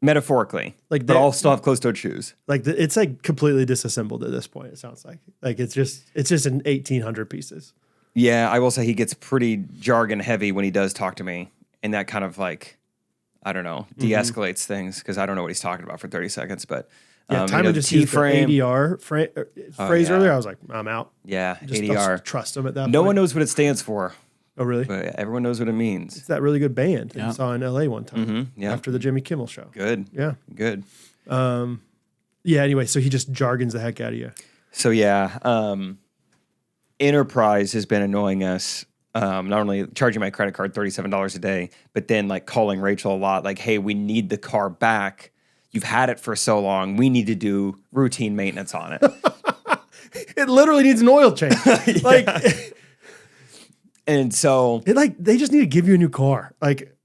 Metaphorically, like, but I'll still have closed-toed shoes. Like it's like completely disassembled at this point. It sounds like it's just in 1,800 pieces. Yeah, I will say he gets pretty jargon heavy when he does talk to me, and that kind of like, I don't know, de-escalates things because I don't know what he's talking about for 30 seconds. But Timon just used the ADR phrase earlier. I was like, I'm out. Yeah, just ADR. Trust him at that point. No one knows what it stands for. Oh, really? But everyone knows what it means. It's that really good band that I saw in LA one time after the Jimmy Kimmel show. Good. Yeah. Good. Yeah, anyway, so he just jargons the heck out of you. So, yeah, Enterprise has been annoying us, not only charging my credit card $37 a day, but then like calling Rachel a lot, like, hey, we need the car back. You've had it for so long. We need to do routine maintenance on it. It literally needs an oil change. Like, and so they just need to give you a new car. Like,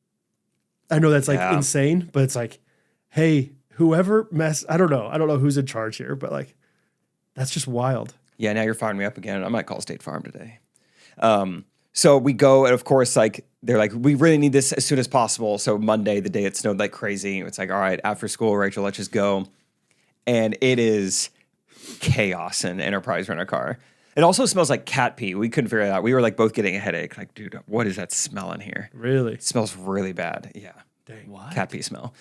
I know that's like insane, but it's like, hey, whoever I don't know who's in charge here, but like, that's just wild. Yeah, now you're firing me up again. I might call State Farm today. So we go, and of course, like they're like, we really need this as soon as possible. So Monday, the day it snowed like crazy, it's like, all right, after school, Rachel, let's just go. And it is chaos in Enterprise Rent-A-Car. It also smells like cat pee. We couldn't figure it out. We were like both getting a headache. Like, dude, what is that smell in here? Really? It smells really bad. Yeah. Dang. What? Cat pee smell.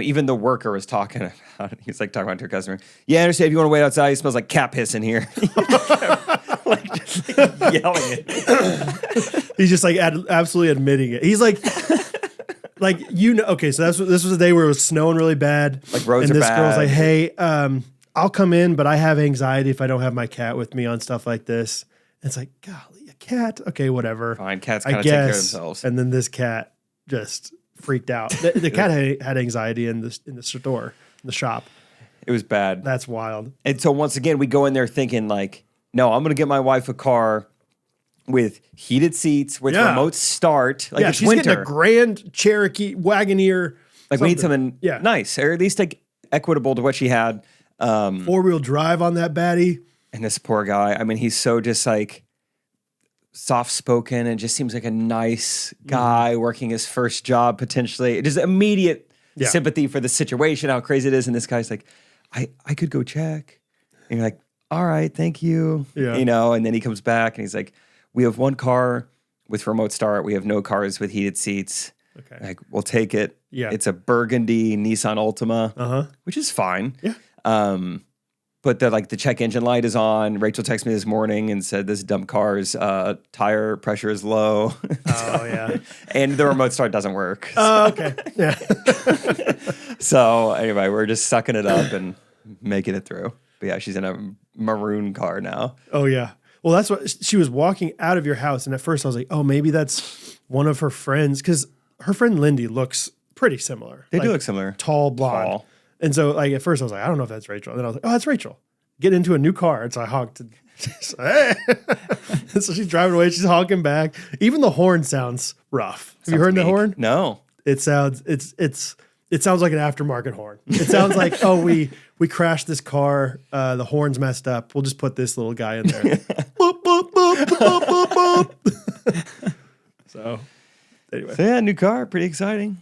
Even the worker was talking about it. He's like talking about to a customer. Yeah, I understand if you want to wait outside, it smells like cat piss in here. Like, just like yelling it. He's just like absolutely admitting it. He's like, okay, so this was a day where it was snowing really bad. Like roads and are this bad. girl's like, hey, I'll come in, but I have anxiety if I don't have my cat with me on stuff like this. And it's like, golly, a cat? Okay, whatever. Fine, cats kind of take care of themselves. And then this cat just freaked out. The cat had anxiety in the store, in the shop. It was bad. That's wild. And so once again, we go in there thinking like, no, I'm going to get my wife a car with heated seats, with remote start. Like it's she's winter. getting a Grand Cherokee Wagoneer. Like we need something nice, or at least like equitable to what she had. 4-wheel drive on that baddie. And this poor guy, I mean, he's so just like soft-spoken and just seems like a nice guy working his first job potentially. Just immediate sympathy for the situation, how crazy it is. And this guy's like, I could go check. And you're like, all right, thank you. Yeah. You know, and then he comes back and he's like, we have one car with remote start. We have no cars with heated seats. Okay. Like, we'll take it. Yeah. It's a burgundy Nissan Altima, which is fine. Yeah. But the check engine light is on. Rachel texted me this morning and said this dumb car's tire pressure is low. Oh, yeah. And the remote start doesn't work. Oh, okay. Yeah. So anyway, we're just sucking it up and making it through. But yeah, she's in a maroon car now. Oh, yeah. Well, that's what she was walking out of your house. And at first I was like, oh, maybe that's one of her friends. Because her friend Lindy looks pretty similar. They do look similar. Tall, blonde. Tall. And so like at first I was like, I don't know if that's Rachel. And then I was like, oh, that's Rachel. Get into a new car. And so I honked. Hey. And so she's driving away. She's honking back. Even the horn sounds rough. Have you heard the horn? No. It sounds it sounds like an aftermarket horn. It sounds like, oh, we crashed this car. The horn's messed up. We'll just put this little guy in there. Boop, boop, boop, boop, boop, boop. So anyway. So yeah, new car, pretty exciting.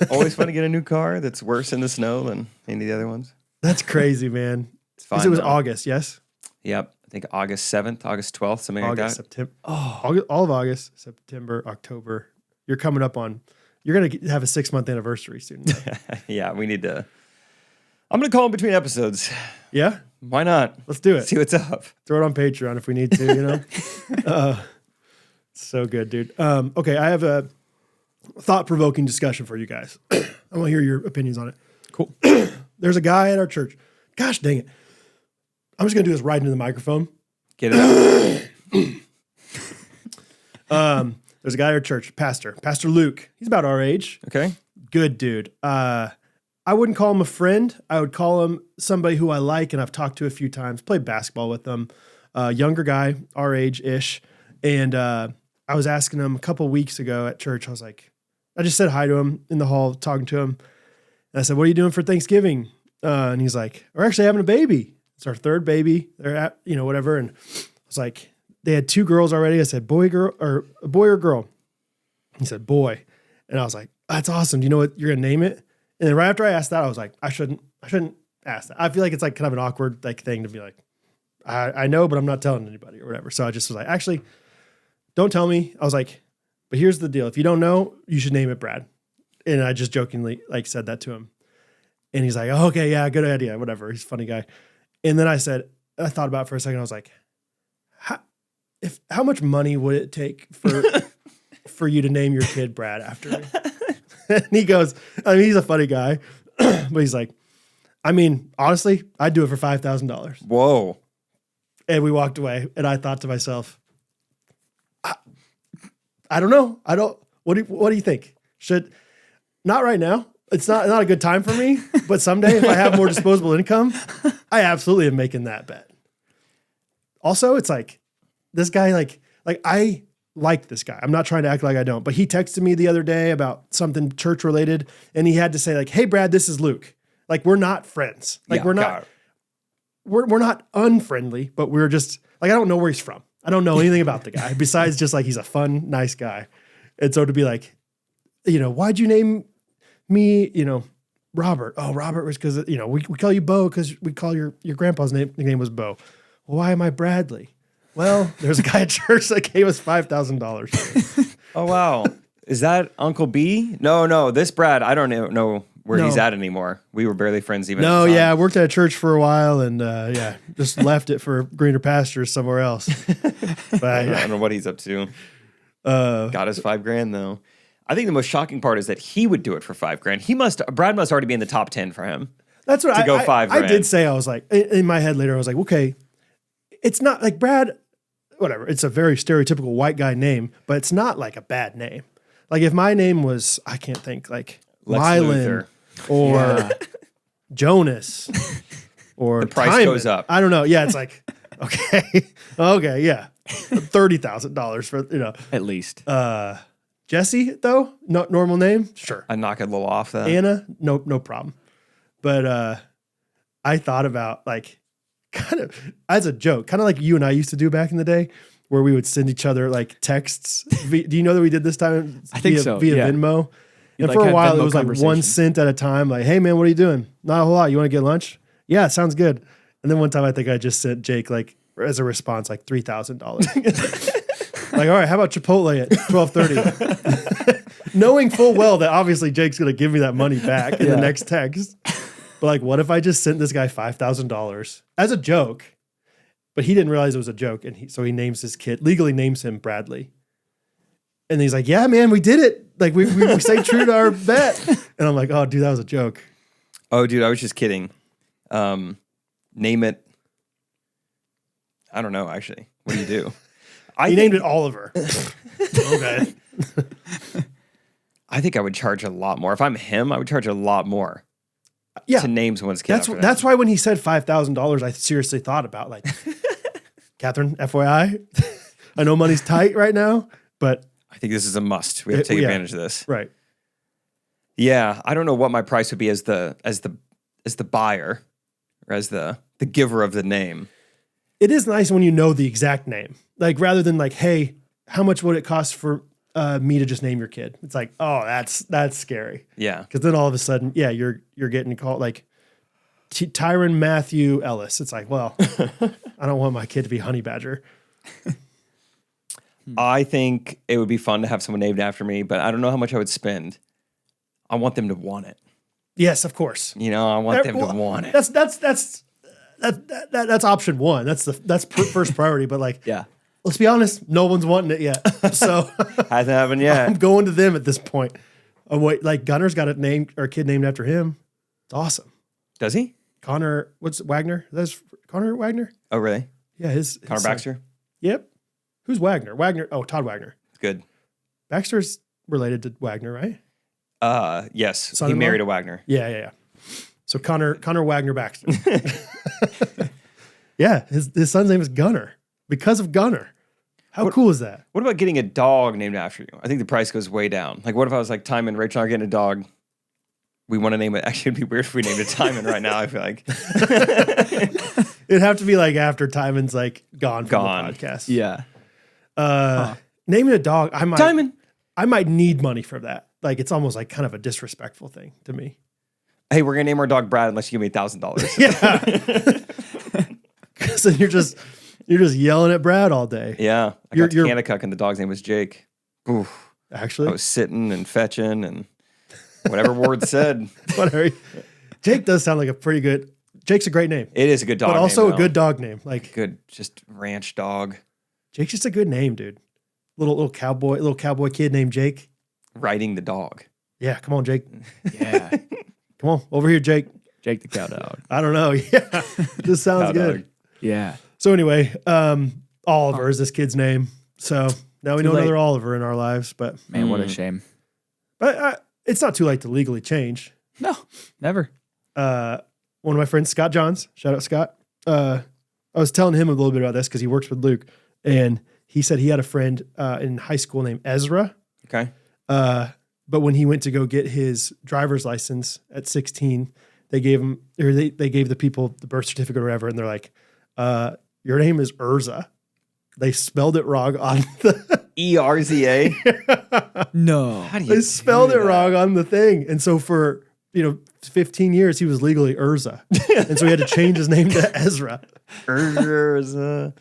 Always fun to get a new car that's worse in the snow than any of the other ones. That's crazy, man. It's fine. It was August, yes? Yep. I think August 7th, August 12th, something like that. September. Oh, all of August, September, October. You're coming up on. You're gonna have a 6-month anniversary soon. Yeah, we need to. I'm gonna call in between episodes. Yeah. Why not? Let's do it. See what's up. Throw it on Patreon if we need to, you know? So good, dude. Okay, I have a thought-provoking discussion for you guys. I want to hear your opinions on it. Cool. There's a guy at our church. Gosh dang it. I'm just going to do this right into the microphone. Get it out. There's a guy at our church, Pastor Luke. He's about our age. Okay. Good dude. I wouldn't call him a friend. I would call him somebody who I like and I've talked to a few times, played basketball with him. Younger guy, our age-ish. And I was asking him a couple weeks ago at church, I just said hi to him in the hall, talking to him. And I said, what are you doing for Thanksgiving? And he's like, we're actually having a baby. It's our third baby. They're at, whatever. And I was like, they had 2 girls already. I said, boy or girl? He said, boy. And I was like, that's awesome. Do you know what you're going to name it? And then right after I asked that, I was like, I shouldn't ask that. I feel like it's like kind of an awkward thing to be like, I know, but I'm not telling anybody or whatever. So I just was like, actually, don't tell me. I was like, but here's the deal. If you don't know, you should name it Brad. And I just jokingly said that to him. And he's like, oh, okay, yeah, good idea. Whatever. He's a funny guy. And then I thought about it for a second. I was like, how much money would it take for you to name your kid Brad after me? And he goes, he's a funny guy, but he's like, honestly, I'd do it for $5,000. Whoa. And we walked away, and I thought to myself, I don't know. What do you think? Not right now. It's not a good time for me, but someday if I have more disposable income, I absolutely am making that bet. Also, it's like, this guy, I like this guy. I'm not trying to act like I don't, but he texted me the other day about something church related, and he had to say like, hey, Brad, this is Luke. Like, we're not friends. Like, we're not unfriendly, but we're just like, I don't know where he's from. I don't know anything about the guy besides just like, he's a fun, nice guy. And so to be like, why'd you name me, Robert? Oh, Robert was because, we call you Bo because we call your grandpa's nickname was Bo. Well, why am I Bradley? Well, there's a guy at church that gave us $5,000. Oh, wow. Is that Uncle B? No. This Brad, I don't know where he's at anymore. We were barely friends even. No, yeah. I worked at a church for a while and just left it for greener pastures somewhere else. But I don't know what he's up to. Got us $5,000 though. I think the most shocking part is that he would do it for $5,000. Brad must already be in the top 10 for him. That's what go $5,000. I did say. I was like, in my head later, I was like, okay, it's not like Brad. Whatever. It's a very stereotypical white guy name, but it's not like a bad name. Like if my name was, I can't think, like Lex Mylan or Jonas or the price Timon. goes up. I don't know. Yeah, it's like, okay, yeah. $30,000 for, At least. Jesse, though, not normal name. Sure. I knock it a little off that. Anna, no problem. But I thought about like, kind of as a joke, kind of like you and I used to do back in the day, where we would send each other like texts. Do you know that we did this time? I think so. Via Yeah. Venmo. And Like for a had while, Venmo it was like 1 cent at a time. Like, hey man, what are you doing? Not a whole lot. You want to get lunch? Yeah, sounds good. And then one time, I think I just sent Jake like as a response like $3,000. Like, all right, how about Chipotle at 12:30? Knowing full well that obviously Jake's gonna give me that money back in the next text. But like, what if I just sent this guy $5,000 as a joke? But he didn't realize it was a joke, and so he names his kid, legally names him Bradley. And he's like, "Yeah, man, we did it. Like we stayed true to our bet." And I'm like, "Oh, dude, that was a joke." Oh, dude, I was just kidding. Name it. I don't know, actually. What do you do? He named it Oliver. Okay. I think I would charge a lot more. If I'm him, I would charge a lot more. Yeah. To name someone's kid. That's why when he said $5,000, I seriously thought about like, Catherine, FYI, I know money's tight right now, but I think this is a must. We have to take advantage of this. Right. Yeah, I don't know what my price would be as the buyer or as the giver of the name. It is nice when you know the exact name. Like rather than like, hey, how much would it cost for me to just name your kid? It's like, oh, that's scary. Yeah. Because then all of a sudden, yeah, you're getting called like Tyron Matthew Ellis. It's like, well, I don't want my kid to be Honey Badger. I think it would be fun to have someone named after me, but I don't know how much I would spend. I want them to want it. Yes, of course. You know, I want them to want it. That's That's option one. That's first priority. But like, Yeah. let's be honest, no one's wanting it yet. So Hasn't happened yet. I'm going to them at this point. Oh wait, like Gunner's got a kid named after him. It's awesome. Does he? Connor, what's Wagner? That's Connor Wagner. Oh, really? Yeah, his Connor son. Baxter? Yep. Who's Wagner? Wagner. Oh, Todd Wagner. Good. Baxter's related to Wagner, right? Yes. Son-in-law? He married a Wagner. Yeah. So Connor Wagner Baxter. Yeah, his son's name is Gunner because of Gunner. How cool is that? What about getting a dog named after you? I think the price goes way down. Like, what if I was like, Timon, Rachel and I are getting a dog? We want to name it. Actually, it'd be weird if we named it Timon right now, I feel like. It'd have to be like after Timon's like gone from the podcast. Yeah. Naming a dog, Timon. I might need money for that. Like, it's almost like kind of a disrespectful thing to me. Hey, we're going to name our dog Brad unless you give me $1,000. Yeah. Because then you're just yelling at Brad all day. Yeah. I got to Kanakuk and the dog's name was Jake. Oof. Actually? I was sitting and fetching and whatever Ward said. Whatever. Jake does sound like a pretty good. Jake's a great name. It is a good dog but also name, a good dog name. Like good, just ranch dog. Jake's just a good name, dude. Little cowboy kid named Jake. Riding the dog. Yeah, come on, Jake. Yeah. Come on, over here, Jake. Jake the cow dog. I don't know. Yeah, this sounds Cow good. dog. Yeah. So anyway, Oliver is this kid's name. So now we know late. another Oliver in our lives, but Man, what a shame. it's not too late to legally change. No, never. One of my friends, Scott Johns, shout out Scott. I was telling him a little bit about this because he works with Luke, and he said he had a friend in high school named Ezra. Okay. But when he went to go get his driver's license at 16, they gave him, or they gave the people the birth certificate or whatever, and they're like, your name is Urza. They spelled it wrong on the ERZA. No. How do you they do spelled it that? wrong on the thing. And so for 15 years he was legally Urza. And so he had to change his name to Ezra. Urza. Isn't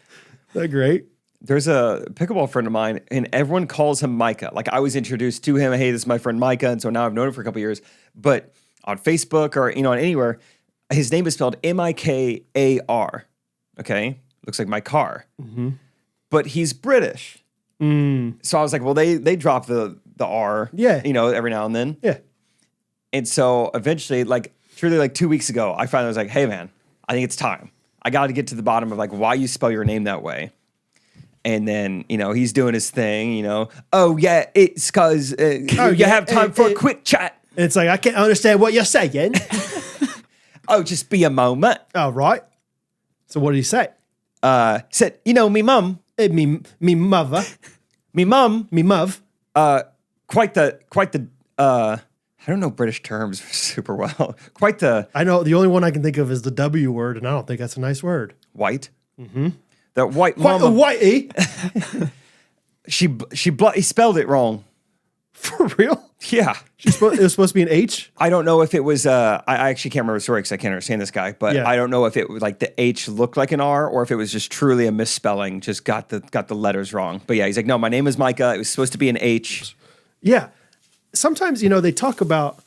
that great? There's a pickleball friend of mine, and everyone calls him Micah. Like, I was introduced to him. Hey, this is my friend Micah, and so now I've known him for a couple of years. But on Facebook or on anywhere, his name is spelled Mikar. Okay, looks like my car. Mm-hmm. But he's British. So I was like, well, they drop the R. Yeah. Every now and then. Yeah. And so eventually, truly 2 weeks ago, I finally was like, hey man, I think it's time. I got to get to the bottom of why you spell your name that way. And then, he's doing his thing, oh yeah, it's because you have time for a quick chat. And it's like, I can't understand what you're saying. Oh, just be a moment. All right. So what did he say? Said, me mum. Me mother. Me mum. Me muv. Quite the I don't know British terms super well. Quite the I know the only one I can think of is the W word, and I don't think that's a nice word. white. Mm-hmm. That white Quite mama. a whitey. He spelled it wrong. For real? Yeah. It was supposed to be an H? I don't know if it was, I actually can't remember the story because I can't understand this guy, but Yeah. I don't know if it was the H looked like an R or if it was just truly a misspelling, just got the letters wrong. But yeah, he's like, no, my name is Micah. It was supposed to be an H. Yeah. Sometimes, they talk about,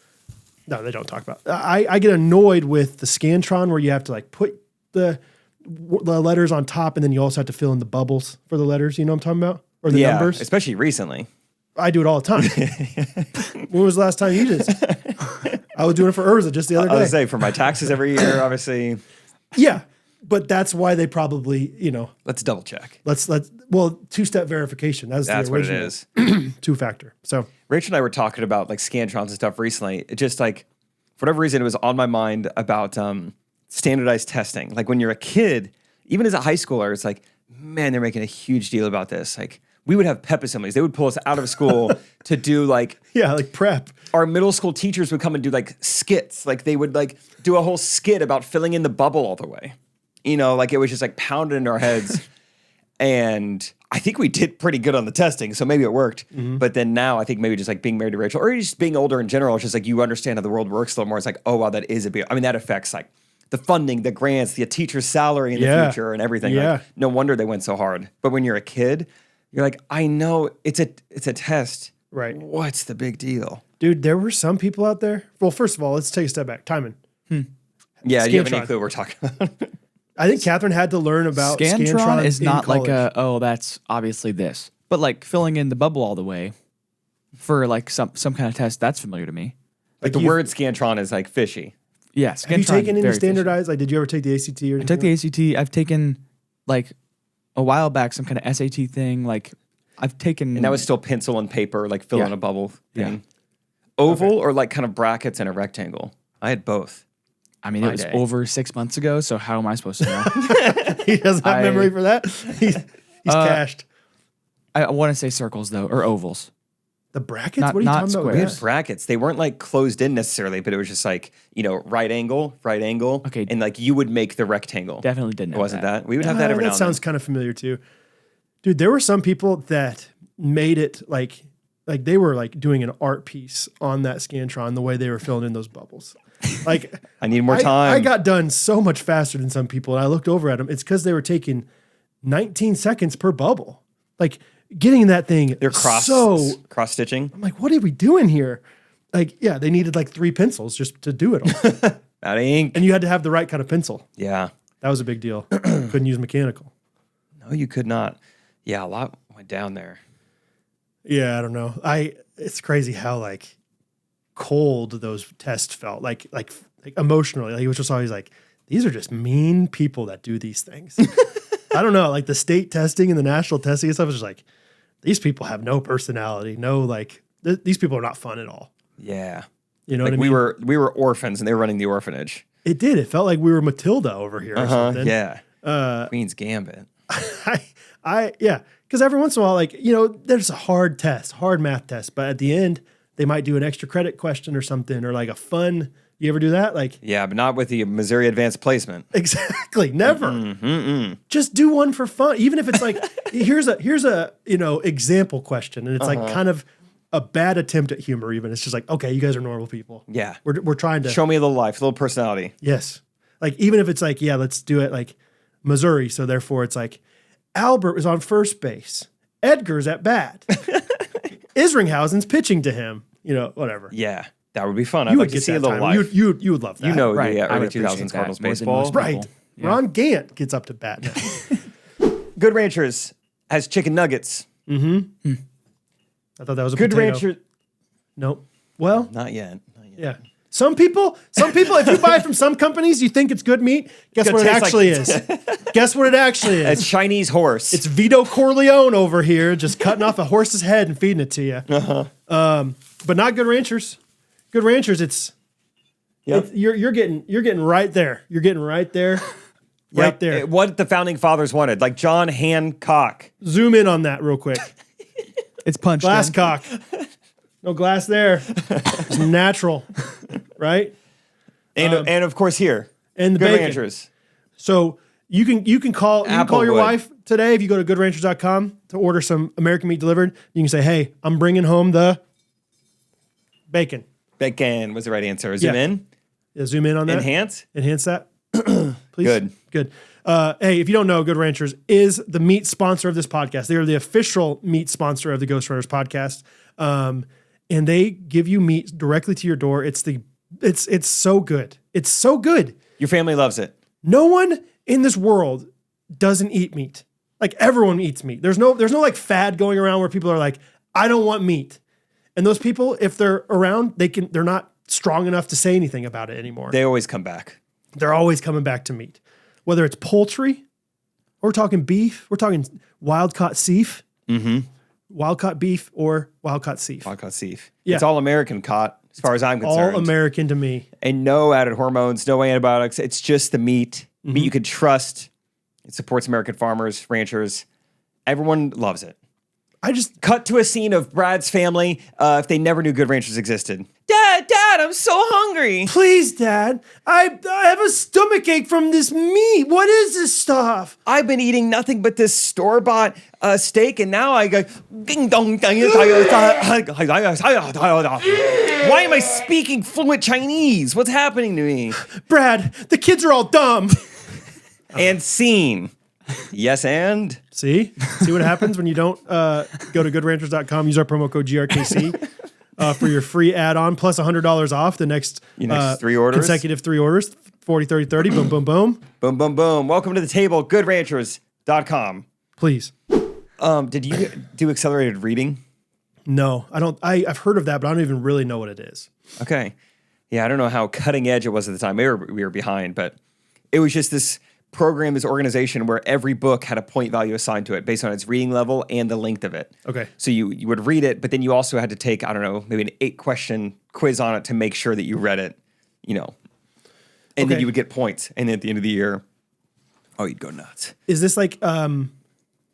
no, they don't talk about, I get annoyed with the Scantron where you have to put the letters on top and then you also have to fill in the bubbles for the letters, you know what I'm talking about? Or the numbers. Especially recently. I do it all the time. When was the last time you did it? I was doing it for Urza just the other I was day. gonna say for my taxes every year, obviously. Yeah. But that's why they probably, Let's double check. two-step verification. That's That's the what it original is. two-factor. So Rachel and I were talking about Scantrons and stuff recently. It just for whatever reason, it was on my mind about standardized testing. When you're a kid, even as a high schooler, it's man, they're making a huge deal about this. We would have pep assemblies. They would pull us out of school to do prep. Our middle school teachers would come and do skits. They would do a whole skit about filling in the bubble all the way. It was just pounded into our heads. And I think we did pretty good on the testing, so maybe it worked. Mm-hmm. But then now I think maybe just being married to Rachel or just being older in general, it's just you understand how the world works a little more. It's oh wow, that is a big, that affects the funding, the grants, the teacher's salary in the future and everything. Yeah. No wonder they went so hard. But when you're a kid, you're I know it's a test. Right. What's the big deal? Dude, there were some people out there. Well, first of all, let's take a step back. Timon. Yeah, do you have any Scantron. clue what we're talking about? I think Catherine had to learn about Scantron is in not college. like that's obviously this. But like filling in the bubble all the way for like some kind of test, that's familiar to me. Like the word Scantron is like fishy. Yeah, Have you taken any standardized? Like, did you ever take the ACT or anything? I took the ACT. I've taken like a while back some kind of SAT thing. Like I've taken, And that was still pencil and paper, like fill in a bubble thing. Yeah. Oval or like kind of brackets and a rectangle. I had both. I mean, it was over 6 months ago. So how am I supposed to know? He doesn't have memory for that. He's cashed. I want to say circles though, or ovals. The brackets? Not- What are you not talking about? squares. We had brackets. They weren't like closed in necessarily, but it was just like, right angle. Okay. And like you would make the rectangle. Definitely didn't. It wasn't that. We would have that every now That and sounds kind of familiar too. Dude, there were some people that made it like they were like doing an art piece on that Scantron the way they were filling in those bubbles. Like I need more time. I got done so much faster than some people, and I looked over at them. It's because they were taking 19 seconds per bubble. Like getting that thing. They're cross stitching. I'm like, what are we doing here? Like, yeah, they needed like 3 pencils just to do it all. Out of ink. And you had to have the right kind of pencil. Yeah. That was a big deal. Couldn't use mechanical. No, you could not. Yeah, a lot went down there. Yeah, I don't know. It's crazy how like cold those tests felt. Like emotionally. Like it was just always like, these are just mean people that do these things. I don't know. Like the state testing and the national testing and stuff is just like, these people have no personality. No, like these people are not fun at all. Yeah. You know Like what I mean? we were orphans and they were running the orphanage. It did. It felt like we were Matilda over here or something. Yeah. Queen's Gambit. Yeah. Because every once in a while, like, there's a hard math test, but at the end, they might do an extra credit question or something, or like a fun. You ever do that? Like, Yeah, but not with the Missouri Advanced Placement. exactly. Never. Just do one for fun. Even if it's like, here's a example question. And it's like kind of a bad attempt at humor even. It's just like, okay, you guys are normal people. Yeah. We're trying to Show me a little life, a little personality. Yes. Like, even if it's like, yeah, let's do it like Missouri. So therefore it's like, Albert was on first base. Edgar's at bat. Isringhausen's pitching to him. Whatever. Yeah. That would be fun. You I'd would like to get see a that little time. life. You would love that. Right. The I early would appreciate 2000s that Cardinals more than baseball. most Right. people. Yeah. Ron Gant gets up to bat now. Good Ranchers has chicken nuggets. I thought that was a Good potato. Rancher. Nope. Well, Not yet. yeah. Some people, if you buy from some companies, you think it's good meat. Guess gonna what it taste actually is? Guess what it actually A is? Chinese horse. It's Vito Corleone over here, just cutting off a horse's head and feeding it to you. But not Good Ranchers. Good Ranchers, you're getting right there. You're getting right there. Right there. What the founding fathers wanted, like John Hancock. Zoom in on that real quick. It's punched Glass in. cock. No glass there. It's natural, right? And of course here. And the Good bacon. Ranchers. So you can call your Applewood. wife today if you go to goodranchers.com to order some American meat delivered. You can say, "Hey, I'm bringing home the bacon." Bacon was the right answer. Zoom Yeah. in. Yeah, zoom in on that. Enhance. Enhance that. Please. Good. Hey, if you don't know, Good Ranchers is the meat sponsor of this podcast. They are the official meat sponsor of the Ghostrunners podcast. And they give you meat directly to your door. It's so good. It's so good. Your family loves it. No one in this world doesn't eat meat. Like everyone eats meat. There's no like fad going around where people are like, I don't want meat. And those people, if they're around, they're not strong enough to say anything about it anymore. They always come back. They're always coming back to meat. Whether it's poultry, or we're talking beef, we're talking wild-caught seef, wild-caught beef, or wild-caught seef. Wild-caught seef. Yeah. It's all American caught, as far as I'm concerned. All American to me. And no added hormones, no antibiotics. It's just the meat. Meat you can trust. It supports American farmers, ranchers. Everyone loves it. Cut to a scene of Brad's family if they never knew Good Ranchers existed. Dad, I'm so hungry. Please, Dad, I have a stomachache from this meat. What is this stuff? I've been eating nothing but this store-bought steak, and now I go, ding dong. Why am I speaking fluent Chinese? What's happening to me? Brad, the kids are all dumb. And scene. Yes, and? See what happens when you don't go to goodranchers.com, use our promo code GRKC for your free add-on plus $100 off the next 3 orders. consecutive 3 orders. 40, 30, 30. Boom, boom, boom. Boom, boom, boom. Welcome to the table, goodranchers.com. Please. Did you do accelerated reading? No, I don't. I've heard of that, but I don't even really know what it is. Okay. Yeah, I don't know how cutting edge it was at the time. Maybe we were behind, but it was just this program, this organization where every book had a point value assigned to it based on its reading level and the length of it. Okay. So you would read it, but then you also had to take, I don't know, maybe an 8-question quiz on it to make sure that you read it, And then you would get points. And at the end of the year, you'd go nuts. Is this like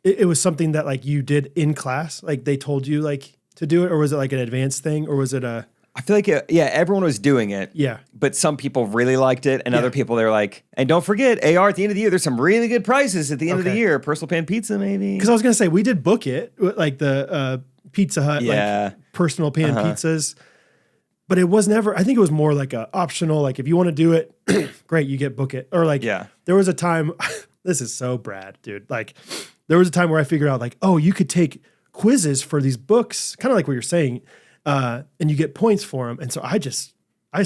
it was something that like you did in class? Like they told you like to do it, or was it like an advanced thing, or was it a? I feel like everyone was doing it. Yeah. But some people really liked it, and other people they're like, and don't forget, AR at the end of the year, there's some really good prizes at the end of the year. Personal pan pizza, maybe. Because I was gonna say we did book it, like the Pizza Hut, like personal pan pizzas. But it was never. I think it was more like a optional. Like if you want to do it, great, you get book it. Or like there was a time. This is so Brad, dude. Like there was a time where I figured out like, oh, you could take quizzes for these books, kind of like what you're saying. And you get points for them. And so I just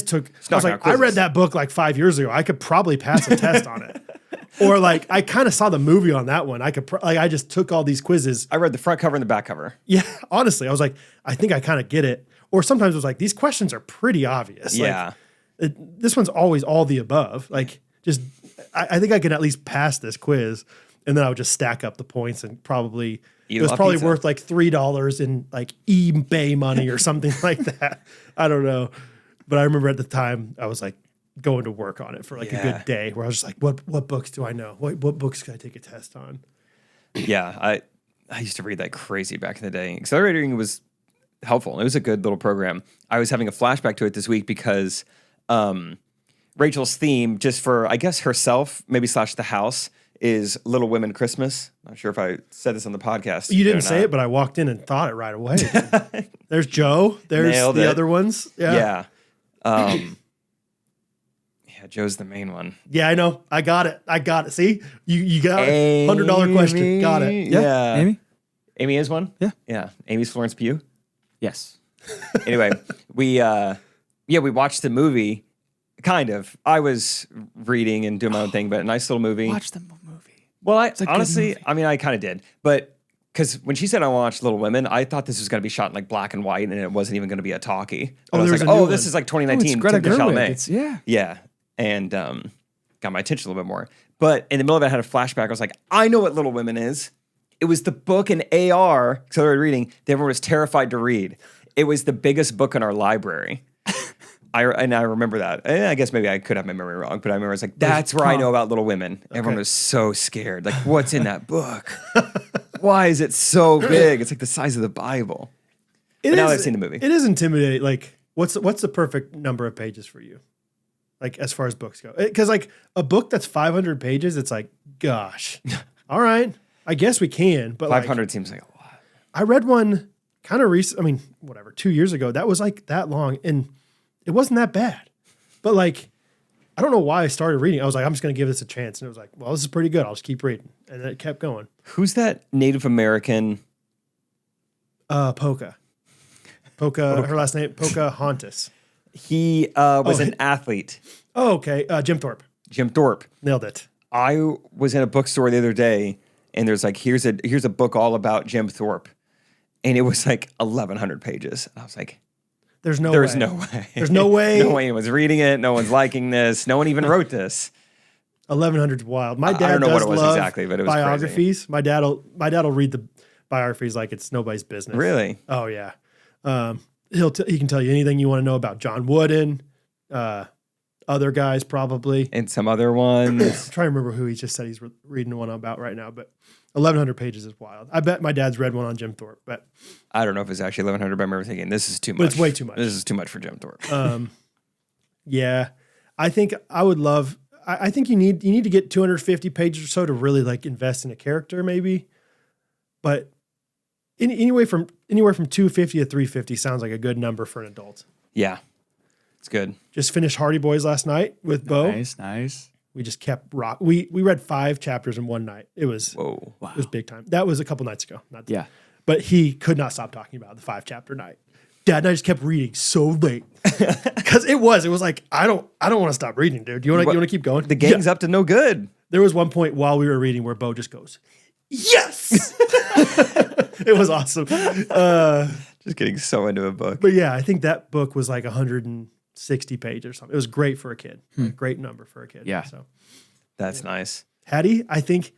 took, I was like, I read that book like 5 years ago. I could probably pass a test on it. Or like, I kind of saw the movie on that one. I just took all these quizzes. I read the front cover and the back cover. Yeah. Honestly, I was like, I think I kind of get it. Or sometimes it was like, these questions are pretty obvious. Yeah. Like, this one's always all the above. Like just, I think I could at least pass this quiz. And then I would just stack up the points and probably... It was probably worth like $3 in like eBay money or something like that. I don't know. But I remember at the time I was like going to work on it for like a good day where I was just like, what books do I know? What books can I take a test on? Yeah, I used to read that crazy back in the day. Accelerated reading was helpful. It was a good little program. I was having a flashback to it this week because Rachel's theme, just for, I guess, herself, maybe / the house, is Little Women Christmas. Not sure if I said this on the podcast. You didn't say it, but I walked in and thought it right away. There's Joe. There's the other ones. Yeah. Joe's the main one. Yeah, I know. I got it. See? You got it. $100 question. Got it. Yeah. Amy is one? Yeah. Yeah. Amy's Florence Pugh? Yes. Anyway, we watched the movie. Kind of. I was reading and doing my own thing, but a nice little movie. Watch the movie. Well, honestly, I mean, I kind of did. But because when she said I watched Little Women, I thought this was going to be shot in like black and white and it wasn't even going to be a talkie. But I was like, this is like 2019. Greta Gerwig. Yeah. Yeah. And got my attention a little bit more. But in the middle of it, I had a flashback. I was like, I know what Little Women is. It was the book in AR, accelerated reading, that everyone was terrified to read. It was the biggest book in our library. I remember that. I guess maybe I could have my memory wrong, but I remember I was like, that's where I know about Little Women. Okay. Everyone was so scared. Like, what's in that book? Why is it so big? It's like the size of the Bible. Now I've seen the movie. It is intimidating. Like, what's the perfect number of pages for you? Like, as far as books go? Because like a book that's 500 pages, it's like, gosh, all right, I guess we can. But 500 seems like a lot. I read one kind of recent. I mean, 2 years ago. That was like that long, and it wasn't that bad. But like, I don't know why I started reading. I was like, I'm just going to give this a chance. And it was like, well, this is pretty good. I'll just keep reading. And then it kept going. Who's that Native American? Polka. Her last name, Pocahontas. He was an athlete. Oh, okay. Jim Thorpe. Jim Thorpe. Nailed it. I was in a bookstore the other day, and there's like, here's a book all about Jim Thorpe. And it was like 1,100 pages. And I was like, There's no way. There's no way. No way anyone's reading it. No one's liking this. No one even wrote this. 1,100's wild. My dad I don't know what it was love exactly, but it was biographies. crazy. My dad'll read the biographies like it's nobody's business. Really? Oh yeah. He can tell you anything you want to know about John Wooden, other guys probably, and some other ones. I'm trying to remember who he just said he's reading one about right now, but 1,100 pages is wild. I bet my dad's read one on Jim Thorpe, but I don't know if it's actually 1,100. But I remember thinking this is too much. But it's way too much. This is too much for Jim Thorpe. Yeah, I think I would love. I think you need to get 250 pages or so to really like invest in a character, maybe. But anywhere from 250 to 350 sounds like a good number for an adult. Yeah, it's good. Just finished Hardy Boys last night with Bo. Nice. We just kept rock. We read 5 chapters in one night. It was Whoa. It was big time. That was a couple nights ago. Yeah. But he could not stop talking about the 5-chapter night. Dad and I just kept reading so late. Because it was like, I don't want to stop reading, dude. You want to keep going? The gang's up to no good. There was one point while we were reading where Bo just goes, yes! It was awesome. Just getting so into a book. But yeah, I think that book was like 160 pages or something. It was great for a kid. A great number for a kid. Yeah. So That's nice. Hattie, I think,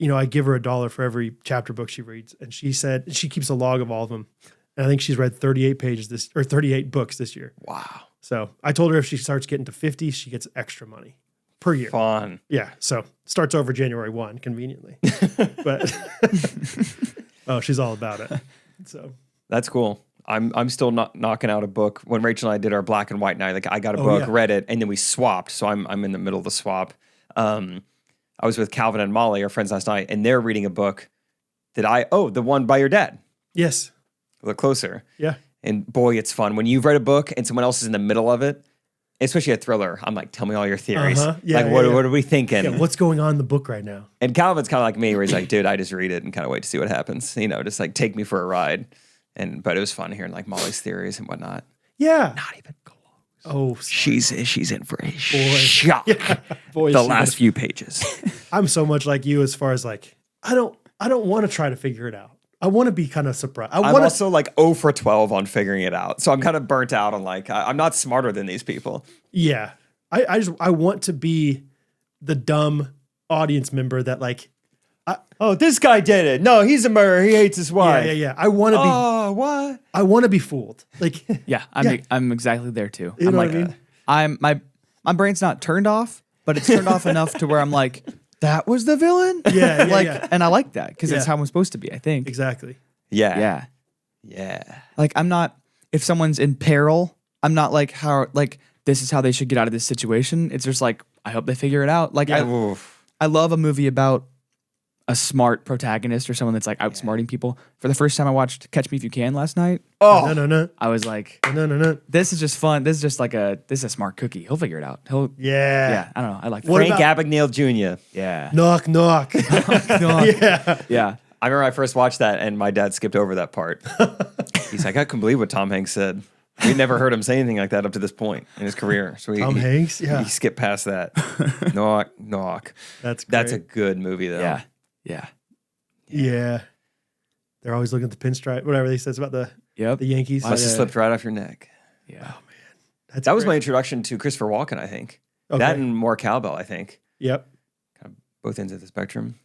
I give her $1 for every chapter book she reads. And she said she keeps a log of all of them. And I think she's read 38 books this year. Wow. So I told her if she starts getting to 50, she gets extra money per year. Fun. Yeah. So starts over January 1, conveniently. But she's all about it. So That's cool. I'm still not knocking out a book. When Rachel and I did our black and white night, like I got a book, read it, and then we swapped. So I'm in the middle of the swap. I was with Calvin and Molly, our friends, last night, and they're reading a book that the one by your dad. yes. Look closer. Yeah. And boy, it's fun. When you've read a book and someone else is in the middle of it, especially a thriller, I'm like, tell me all your theories. Yeah, like, what are we thinking? Yeah, what's going on in the book right now? And Calvin's kind of like me, where he's like, dude, I just read it and kind of wait to see what happens. Just like take me for a ride. But it was fun hearing like Molly's theories and whatnot. Yeah. Not even close. Oh, She's in for a shock. boy, The last few pages. I'm so much like you as far as like, I don't want to try to figure it out. I want to be kind of surprised. I'm also like 0 for 12 on figuring it out. So I'm kind of burnt out on like, I'm not smarter than these people. Yeah. I want to be the dumb audience member that like, this guy did it. No, he's a murderer. He hates his wife. yeah. I want to be. Oh, what? I want to be fooled. Like, Yeah, I'm exactly there too. You I'm know like, what I mean? My brain's not turned off, but it's turned off enough to where I'm like, that was the villain. Yeah, like, yeah. and I like that because it's Yeah. how I'm supposed to be. I think. exactly. Yeah. Yeah. Like I'm not. If someone's in peril, I'm not like this is how they should get out of this situation. It's just like I hope they figure it out. Like I love a movie about a smart protagonist or someone that's like outsmarting people. For the first time I watched Catch Me If You Can last night. Oh, No. I was like, No. this is just fun. This is just like this is a smart cookie. He'll figure it out. Yeah. I don't know. I like What Frank about- Abagnale Jr. Yeah. Knock. Yeah. Yeah. I remember I first watched that and my dad skipped over that part. He's like, I couldn't believe what Tom Hanks said. We never heard him say anything like that up to this point in his career. So Tom Hanks? Yeah. He skipped past that. Knock. That's great. That's a good movie though. Yeah. Yeah. Yeah. They're always looking at the pinstripe, whatever he says about the Yep. Yankees. Must have slipped right off your neck. Yeah. That's That was my great. introduction to Christopher Walken, I think. Okay. That and more cowbell, I think. Yep. Both ends of the spectrum.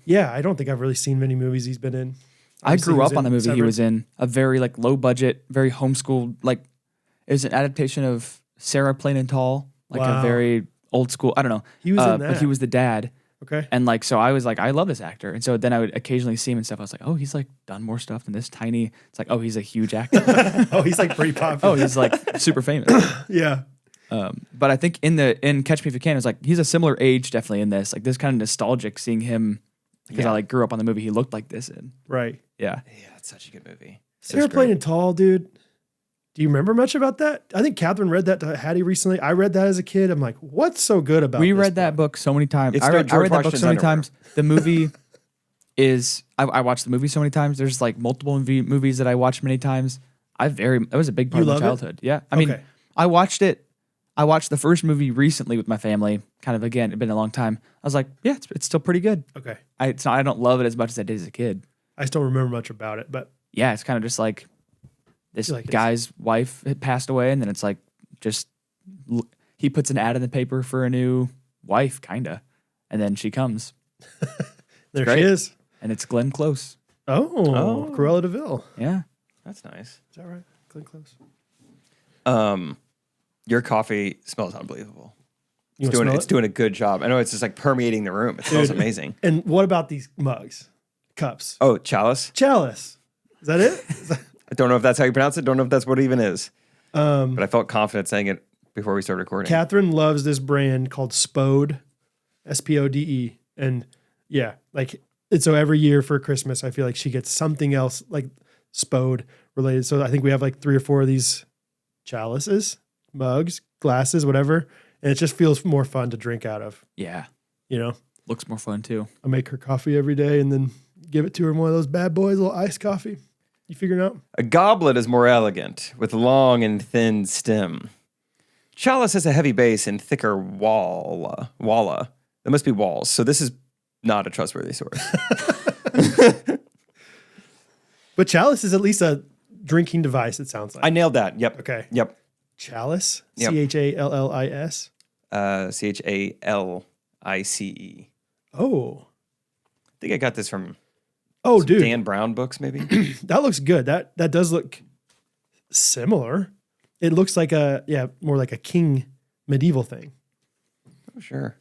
Yeah, I don't think I've really seen many movies he's been in. I Obviously, grew he was up on the in movie he Severance. was in. A very like low budget, very homeschooled. Like it was an adaptation of Sarah Plain and Tall. Like Wow. a very old school. I don't know. He was in But that. he was the dad. Okay. And like, so I was like, I love this actor. And so then I would occasionally see him and stuff. I was like, oh, he's like done more stuff than this tiny. It's like, oh, he's a huge actor. Oh, he's like pretty popular. Oh, he's like super famous. Yeah. But I think in Catch Me If You Can, it's like he's a similar age definitely in this. Like this kind of nostalgic seeing him because I like grew up on the movie he looked like this in. Right. Yeah. Yeah, it's such a good movie. Sarah Plain and Tall, dude. Do you remember much about that? I think Catherine read that to Hattie recently. I read that as a kid. I'm like, what's so good about We this read that book so many times. It's I no read George that book Washington's so many underwear. times. The movie is I watched the movie so many times. There's like multiple movies that I watched many times. It was a big part You of my love it? childhood. Yeah. I mean, Okay. I watched the first movie recently with my family. Kind of again, it'd been a long time. I was like, yeah, it's still pretty good. Okay. I don't love it as much as I did as a kid. I still remember much about it, but Yeah, it's kind of just like this You like this? guy's wife had passed away, and then it's like just he puts an ad in the paper for a new wife, kinda, and then she comes, there great. she is. and it's Glenn Close. Oh, Cruella DeVille. Yeah, That's nice. Is that right? Glenn Close. Your coffee smells unbelievable. You It's wanna doing, smell it's it? doing a good job. I know it's just like permeating the room. It smells amazing. And what about these mugs? Cups. Oh, chalice. Chalice. Is that it? I don't know if that's how you pronounce it. Don't know if that's what it even is. But I felt confident saying it before we started recording. Catherine loves this brand called Spode, Spode. And yeah, like, and so every year for Christmas, I feel like she gets something else like Spode related. So I think we have like 3 or 4 of these chalices, mugs, glasses, whatever. And it just feels more fun to drink out of, yeah, you know? looks more fun too. I make her coffee every day and then give it to her in one of those bad boys, a little iced coffee. You figuring out? A goblet is more elegant, with long and thin stem. Chalice has a heavy base and thicker walla. That must be walls. So this is not a trustworthy source. But chalice is at least a drinking device, it sounds like. I nailed that. Yep. Okay. Yep. Chalice? Yep. Challis? Chalice. Oh. I think I got this from Dude. Dan Brown books, maybe. That looks good. That does look similar. It looks like more like a king medieval thing. Oh, sure.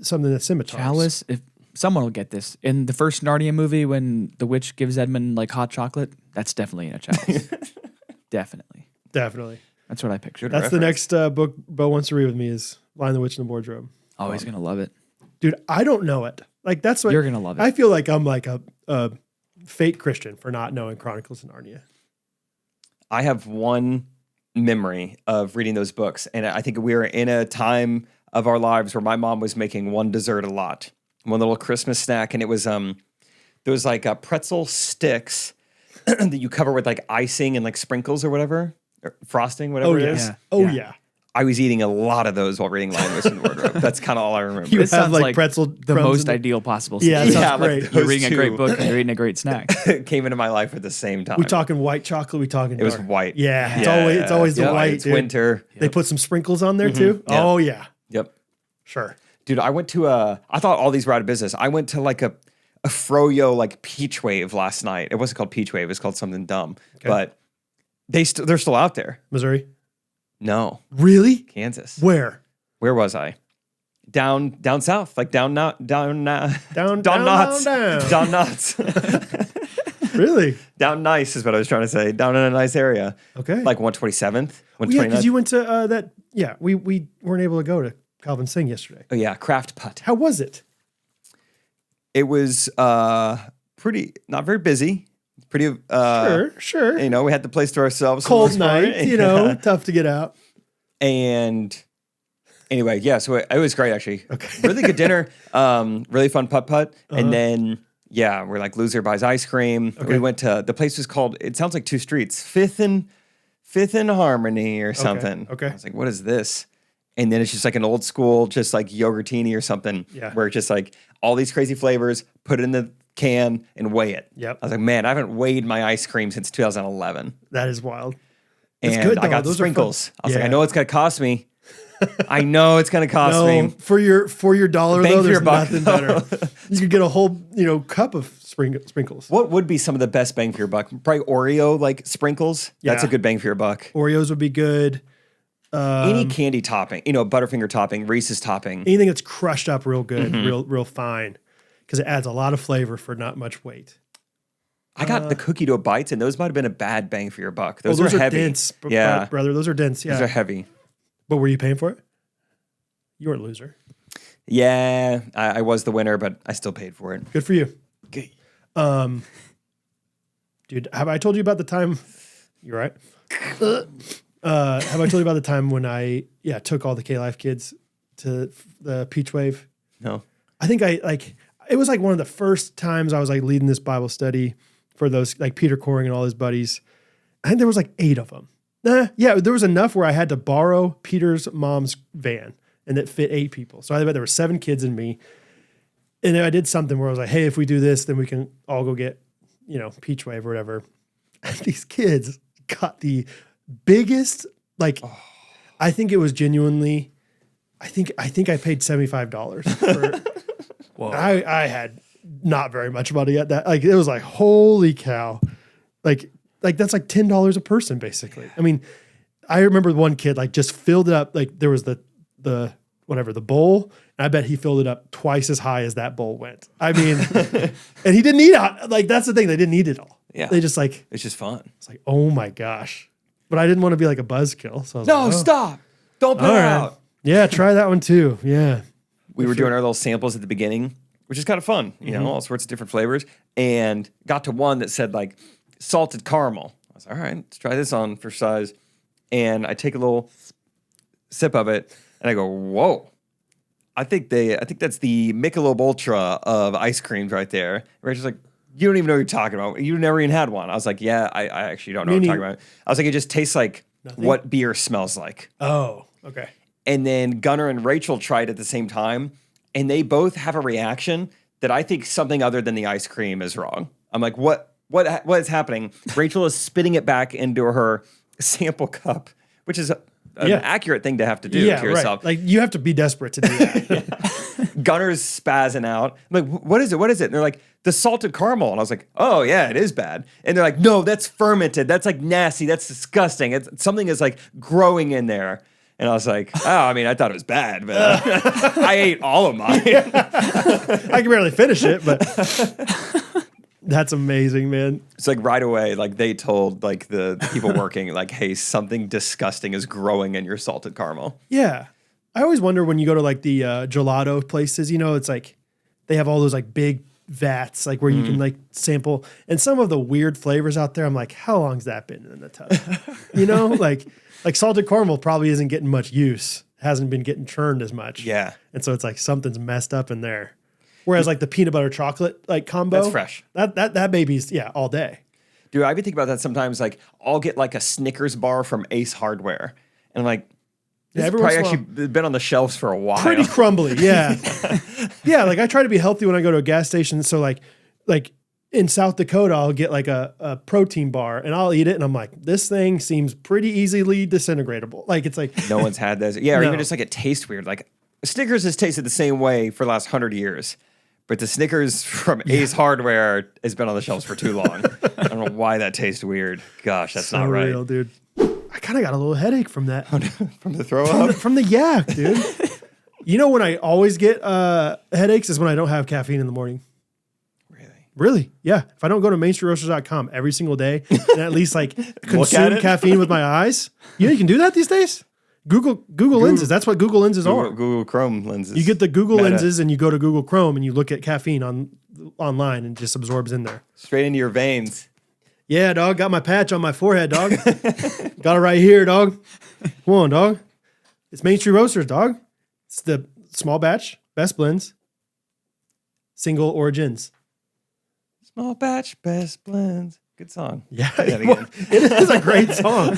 Something that's scimitars. Chalice, if someone will get this. In the first Narnia movie, when the witch gives Edmund like hot chocolate, that's definitely in a chalice. Definitely. That's what I pictured. That's the next book Bo wants to read with me is Lion the Witch in the Wardrobe. Oh, he's going to love it. Dude, I don't know it. Like, that's what You're going to love it. I feel like I'm like a fake Christian for not knowing Chronicles of Narnia. I have one memory of reading those books, and I think we were in a time of our lives where my mom was making one dessert a lot, one little Christmas snack, and it was there was like pretzel sticks that you cover with like icing and like sprinkles or whatever, or frosting, whatever it is. Yeah. Oh yeah. I was eating a lot of those while reading Lion the Witch in the Wardrobe. That's kind of all I remember. You This have sounds like like pretzel the crumbs most in the- ideal possible Yeah, it situation. sounds like great. those You're reading a two great book and you're eating a great snack. came into my life at the same time. We talking white chocolate, we talking It was dark. white. Yeah, it's always the Yeah, white, It's dude. winter. They put some sprinkles on there too. Yeah. Oh yeah. Yep. Sure. Dude, I went to I thought all these were out of business. I went to like a Froyo like Peach Wave last night. It wasn't called Peach Wave. It was called something dumb. Okay. But they're still out there. Missouri? No, Really? Kansas. Where? Where was I? Down south, like down knots. Down. Down knots. Really? Down nice is what I was trying to say. Down in a nice area. Okay. Like 127th, Well, yeah, 129th. because you went to that. Yeah, we weren't able to go to Calvin Sing yesterday. Oh yeah, Craft Putt. How was it? It was pretty, not very busy. Pretty Sure. You know, we had the place to ourselves. for the Cold most part. night, tough to get out. And anyway, yeah, so it was great actually. Okay. Really good dinner. Really fun putt. And then we're like loser buys ice cream. Okay. We went to the place was called, it sounds like two streets, Fifth and Harmony or something. Okay. I was like, what is this? And then it's just like an old school, just like yogurtini or something. Yeah. Where it's just like all these crazy flavors, put it in the can and weigh it. Yep. I was like, man, I haven't weighed my ice cream since 2011. That is wild. And It's good, I though. got the Those are fun. sprinkles. I was like, Yeah. I know it's going to cost me. I know it's going to cost No, me. for your dollar Bang though, for your there's buck. nothing better. You could get a whole cup of sprinkles. What would be some of the best bang for your buck? Probably Oreo like sprinkles. That's Yeah. a good bang for your buck. Oreos would be good. Any candy topping, Butterfinger topping, Reese's topping. Anything that's crushed up real good, Mm-hmm. real fine, because it adds a lot of flavor for not much weight. I got the cookie dough bites, and those might have been a bad bang for your buck. Those, Those are are heavy. dense, Yeah, brother. Those are dense. Yeah, those are heavy. but were you paying for it? You weren't a loser. Yeah, I was the winner, but I still paid for it. Good for you. Okay. Dude, have I told you about the time? You're right. Have I told you about the time when I took all the K-Life kids to the Peach Wave? No. I think it was like one of the first times I was like leading this Bible study for those like Peter Coring and all his buddies. I think there was like 8 of them. There was enough where I had to borrow Peter's mom's van and it fit 8 people. So I bet there were 7 kids and me. And then I did something where I was like, hey, if we do this, then we can all go get, Peach Wave or whatever. And these kids got the biggest, I think it was genuinely, I think I paid $75 for Whoa. I had not very much money at that. Like it was like, holy cow. Like that's like $10 a person, basically. I mean, I remember one kid like just filled it up. Like there was the bowl. And I bet he filled it up twice as high as that bowl went. I mean, and he didn't eat it. Like that's the thing. They didn't eat it all. Yeah. They just like, It's just fun. it's like, oh my gosh. But I didn't want to be like a buzzkill. So I was No, like, oh, stop. Don't put all it right. out. Yeah, try that one too. Yeah. We were doing our little samples at the beginning, which is kind of fun, all sorts of different flavors, and got to one that said like salted caramel. I was like, all right, let's try this on for size. And I take a little sip of it and I go, whoa. I think that's the Michelob Ultra of ice creams right there. We're just like, you don't even know what you're talking about. You never even had one. I was like, yeah, I actually don't know what you're talking about. I was like, it just tastes like what beer smells like. Oh, okay. And then Gunnar and Rachel tried at the same time, and they both have a reaction that I think something other than the ice cream is wrong. I'm like, what is happening? Rachel is spitting it back into her sample cup, which is an accurate thing to have to do to yourself. Like, you have to be desperate to do that. Gunner's spazzing out. I'm like, what is it? What is it? And they're like, the salted caramel. And I was like, oh, yeah, it is bad. And they're like, no, that's fermented. That's like nasty. That's disgusting. Something is like growing in there. And I was like, oh, I mean, I thought it was bad, but I ate all of mine. I can barely finish it, but that's amazing, man. It's like right away, like they told like the people working, like, hey, something disgusting is growing in your salted caramel. Yeah. I always wonder when you go to like the gelato places, you know, it's like they have all those like big vats, like where you can like sample. And some of the weird flavors out there, I'm like, how long's that been in the tub? You know, like salted caramel probably isn't getting much use. Hasn't been getting churned as much. Yeah. And so it's like something's messed up in there. Whereas like the peanut butter chocolate like combo. That's fresh. That baby's, all day. Dude, I even think about that sometimes. Like, I'll get like a Snickers bar from Ace Hardware. And I'm like, this has probably actually been on the shelves for a while. Pretty crumbly, yeah. Yeah, like I try to be healthy when I go to a gas station. So like in South Dakota, I'll get like a protein bar and I'll eat it. And I'm like, this thing seems pretty easily disintegratable. Like it's like. No one's had this. Yeah, or even just like it tastes weird. Like Snickers has tasted the same way for the last 100 years. But the Snickers from Ace Hardware has been on the shelves for too long. I don't know why that tastes weird. Gosh, that's so not right. Real, dude. I kind of got a little headache from that. From the throw up? From the yak, dude. You know when I always get headaches is when I don't have caffeine in the morning. Really? Yeah. If I don't go to mainstreetroasters.com every single day and at least like consume caffeine with my eyes, you can do that these days? Google lenses. That's what Google lenses are. Google Chrome lenses. You get the Google lenses and you go to Google Chrome and you look at caffeine online and it just absorbs in there. Straight into your veins. Yeah, dog. Got my patch on my forehead, dog. Got it right here, dog. Come on, dog. It's Main Street Roasters, dog. It's the small batch, best blends, single origins. Small batch, best blends. Good song. Yeah, it is a great song.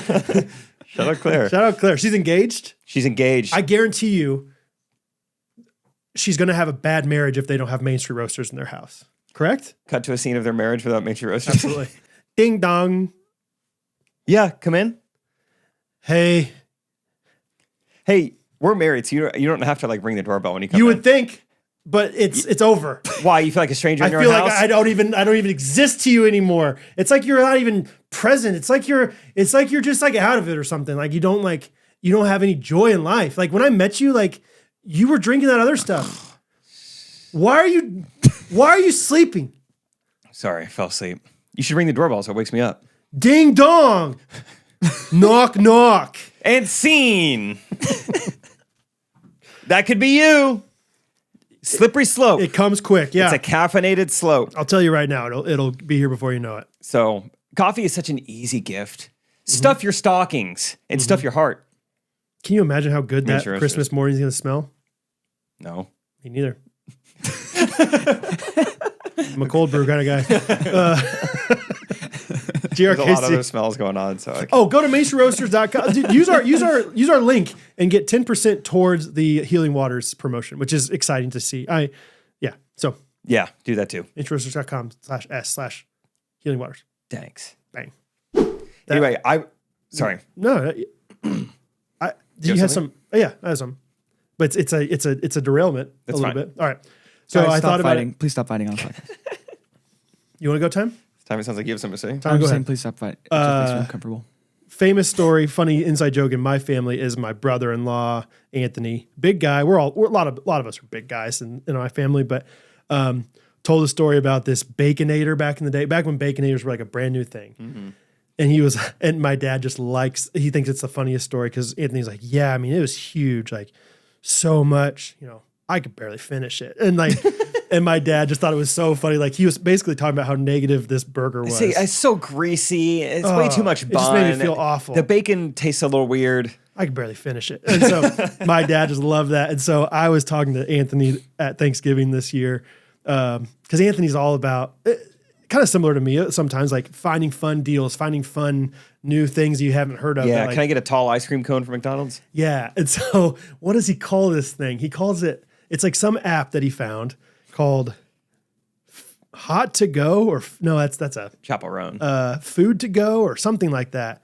Shout out Claire. Shout out Claire. She's engaged. She's engaged. I guarantee you she's going to have a bad marriage if they don't have Main Street Roasters in their house. Correct? Cut to a scene of their marriage without Main Street Roasters. Absolutely. Ding dong. Yeah, come in. Hey, we're married, so you don't have to like ring the doorbell when you come in. You would think, but it's over. Why? You feel like a stranger in your house? I feel like I don't even exist to you anymore. It's like you're not even present. It's like you're just like out of it or something. Like you don't have any joy in life. Like when I met you, like you were drinking that other stuff. Why are you sleeping? Sorry, I fell asleep. You should ring the doorbell so it wakes me up. Ding dong. Knock knock. And scene. That could be you. Slippery slope. It comes quick. Yeah. It's a caffeinated slope. I'll tell you right now, it'll be here before you know it. So coffee is such an easy gift. Stuff your stockings and stuff your heart. Can you imagine how good that Christmas morning is going to smell? No. Me neither. I'm a cold brew kind of guy. There's a lot of other smells going on. So go to mainstreetroasters.com. Dude, use our link and get 10% towards the Healing Waters promotion, which is exciting to see. Yeah, do that too. mainstreetroasters.com/s/Healing Waters. Thanks. Bang. Anyway, sorry. No, you have some? Yeah, I have some. But it's a derailment a little bit. All right. So guys, I thought about it. Please stop fighting on the podcast. You want to go, Tim? Time, it sounds like you have something to say. I'm just saying, please stop fighting. It just makes me uncomfortable. Famous story, funny inside joke in my family is my brother-in-law, Anthony, big guy. We're a lot of us are big guys in my family, but told a story about this Baconator back in the day, back when Baconators were like a brand new thing. Mm-hmm. And my dad just he thinks it's the funniest story because Anthony's like, yeah, I mean, it was huge, like so much, I could barely finish it. And like, and my dad just thought it was so funny. Like he was basically talking about how negative this burger was. See, it's so greasy. It's way too much bun. It just made me feel awful. The bacon tastes a little weird. I could barely finish it. And so my dad just loved that. And so I was talking to Anthony at Thanksgiving this year because Anthony's all about, kind of similar to me sometimes, like finding fun deals, finding fun new things you haven't heard of. Yeah, that, can I get a tall ice cream cone from McDonald's? Yeah. And so what does he call this thing? He calls it's like some app that he found called Hot to Go, or no, that's a Chaperone. Food to Go or something like that.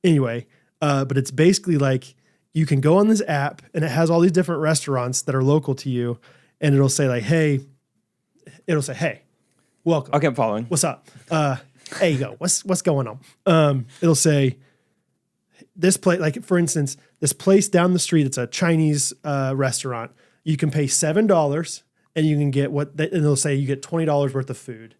Anyway, but it's basically like you can go on this app and it has all these different restaurants that are local to you, and it'll say like, hey, welcome. Okay, I'm following. What's up? There you go. What's going on? It'll say this place, like for instance, this place down the street, it's a Chinese restaurant. You can pay $7 and you can get and it'll say you get $20 worth of food.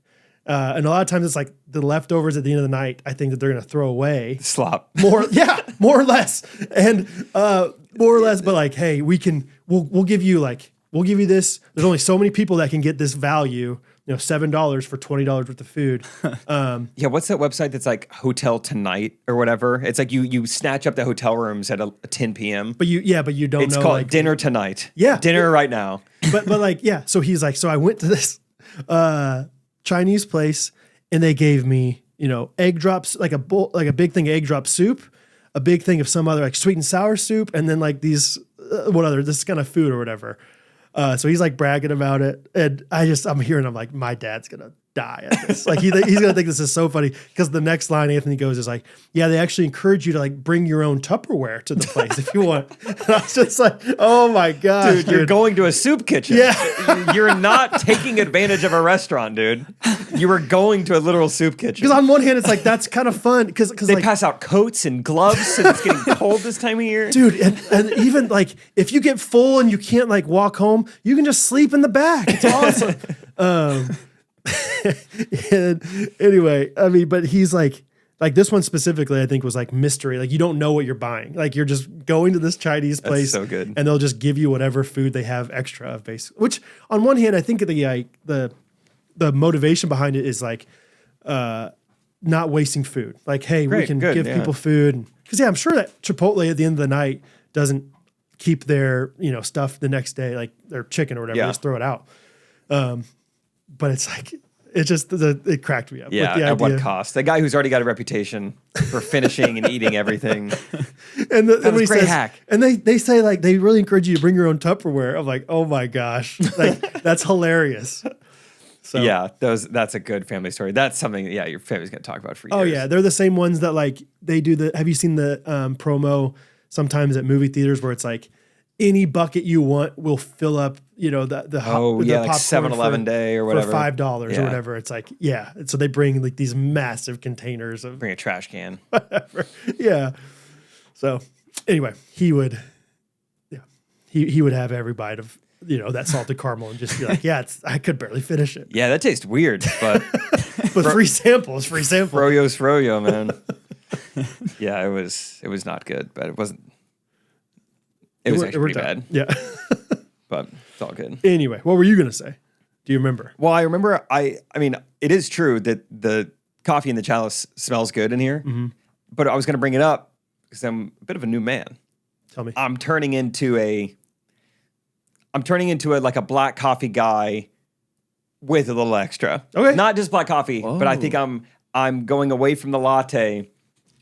And a lot of times it's like the leftovers at the end of the night, I think that they're going to throw away. Slop. More or less. And more or less, but like, hey, we'll give you this. There's only so many people that can get this value, $7 for $20 worth of food. Yeah, what's that website that's like Hotel Tonight or whatever? It's like you snatch up the hotel rooms at 10 p.m. But you don't know. It's called Dinner Tonight. Yeah. Dinner right now. But like, yeah. So he's like, so I went to this Chinese place and they gave me, egg drops, like a big thing of egg drop soup, a big thing of some other like sweet and sour soup, and then like these, this kind of food or whatever. So he's like bragging about it, and I'm hearing him like, my dad's gonna die at this. Like he's gonna think this is so funny, because the next line Anthony goes is like, yeah, they actually encourage you to like bring your own Tupperware to the place if you want. And I was just like, oh my god, dude, you're going to a soup kitchen. Yeah, you're not taking advantage of a restaurant, dude. You were going to a literal soup kitchen. Because on one hand, it's like that's kind of fun because they like, pass out coats and gloves, and it's getting cold this time of year, dude. And even like if you get full and you can't like walk home, you can just sleep in the back. It's awesome. And anyway, I mean, but he's like this one specifically, I think was like mystery. Like you don't know what you're buying. Like you're just going to this Chinese place, so good, and they'll just give you whatever food they have extra of, basically. Which on one hand, I think the motivation behind it is like not wasting food. Like, hey, we can give people food, because I'm sure that Chipotle at the end of the night doesn't keep their stuff the next day, like their chicken or whatever, just throw it out. But it's like, it cracked me up. Yeah, with the at idea. what cost? The guy who's already got a reputation for finishing and eating everything. And that was a great hack. And they say like they really encourage you to bring your own Tupperware. I'm like, oh my gosh, like that's hilarious. So yeah, that's a good family story. That's something your family's gonna talk about for years. Oh yeah, they're the same ones that like they do have you seen the promo sometimes at movie theaters where it's like, any bucket you want will fill up, the like 7-Eleven day or whatever for $5 or whatever. It's like, yeah. So they bring like these massive containers of bring a trash can. Whatever. Yeah. So anyway, he would have every bite of that salted caramel and just be like, yeah, I could barely finish it. Yeah, that tastes weird, but free sample. Froyo's froyo, man. Yeah, it was not good, but it wasn't. It was actually pretty bad. Yeah. But it's all good. Anyway, what were you going to say? Do you remember? Well, I remember, I mean, it is true that the coffee in the chalice smells good in here, but I was going to bring it up because I'm a bit of a new man. Tell me. I'm turning into like a black coffee guy with a little extra. Okay. Not just black coffee, but I think I'm going away from the latte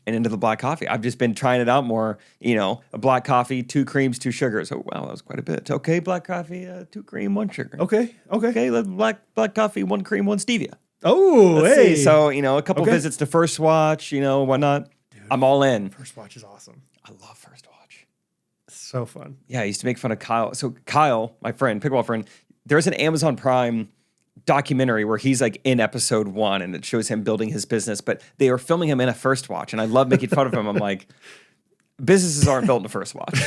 and into the black coffee. I've just been trying it out more, a black coffee, 2 creams, 2 sugars. Oh, wow, that was quite a bit. Okay, black coffee, 2 cream, 1 sugar. Okay. Let's black coffee, 1 cream, 1 stevia. Oh, Let's hey. see. So, a couple visits to First Watch, whatnot. Dude, I'm all in. First Watch is awesome. I love First Watch. So fun. Yeah, I used to make fun of Kyle. So Kyle, my friend, pickleball friend, there's an Amazon Prime documentary where he's like in episode 1 and it shows him building his business, but they are filming him in a First Watch, and I love making fun of him. I'm like, businesses aren't built in a First Watch.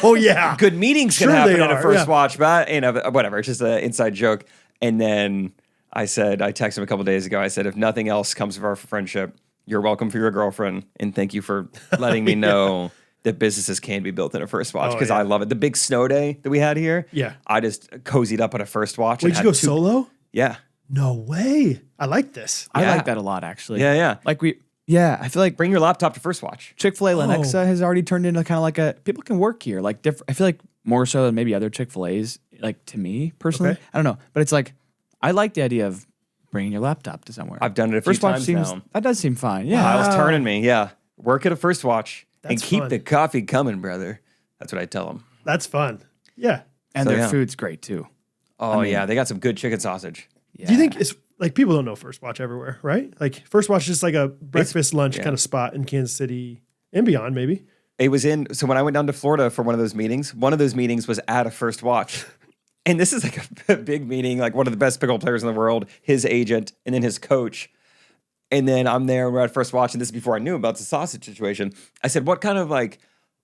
Oh yeah, good meetings can happen in a First Watch, but whatever. It's just an inside joke. And then I texted him a couple days ago. I said, if nothing else comes of our friendship, you're welcome for your girlfriend, and thank you for letting me know that businesses can be built in a First Watch, because I love it. The big snow day that we had here, I just cozied up on a First Watch. Did you go solo? Yeah. No way. I like this. I like that a lot, actually. Yeah. Like I feel like bring your laptop to First Watch. Chick-fil-A Lenexa has already turned into kind of like people can work here. Like I feel like more so than maybe other Chick-fil-A's, like to me personally. Okay. I don't know. But it's like, I like the idea of bringing your laptop to somewhere. I've done it a few First watch times seems now. that does seem fine. Yeah. Kyle's turning me. Yeah. Work at a first watch and That's keep fun. the coffee coming, brother. That's what I tell them. That's fun. Yeah. And So, their yeah. food's great too. Oh, yeah. They got some good chicken sausage. Yeah. Do you think it's like people don't know First Watch everywhere, right? Like First Watch is just like a breakfast, lunch kind of spot in Kansas City and beyond, maybe. It was so when I went down to Florida for one of those meetings was at a first watch. And this is like a big meeting, like one of the best pickle players in the world, his agent, and then his coach. And then I'm there, and we're at first watch, and this is before I knew about the sausage situation. I said, what kind of like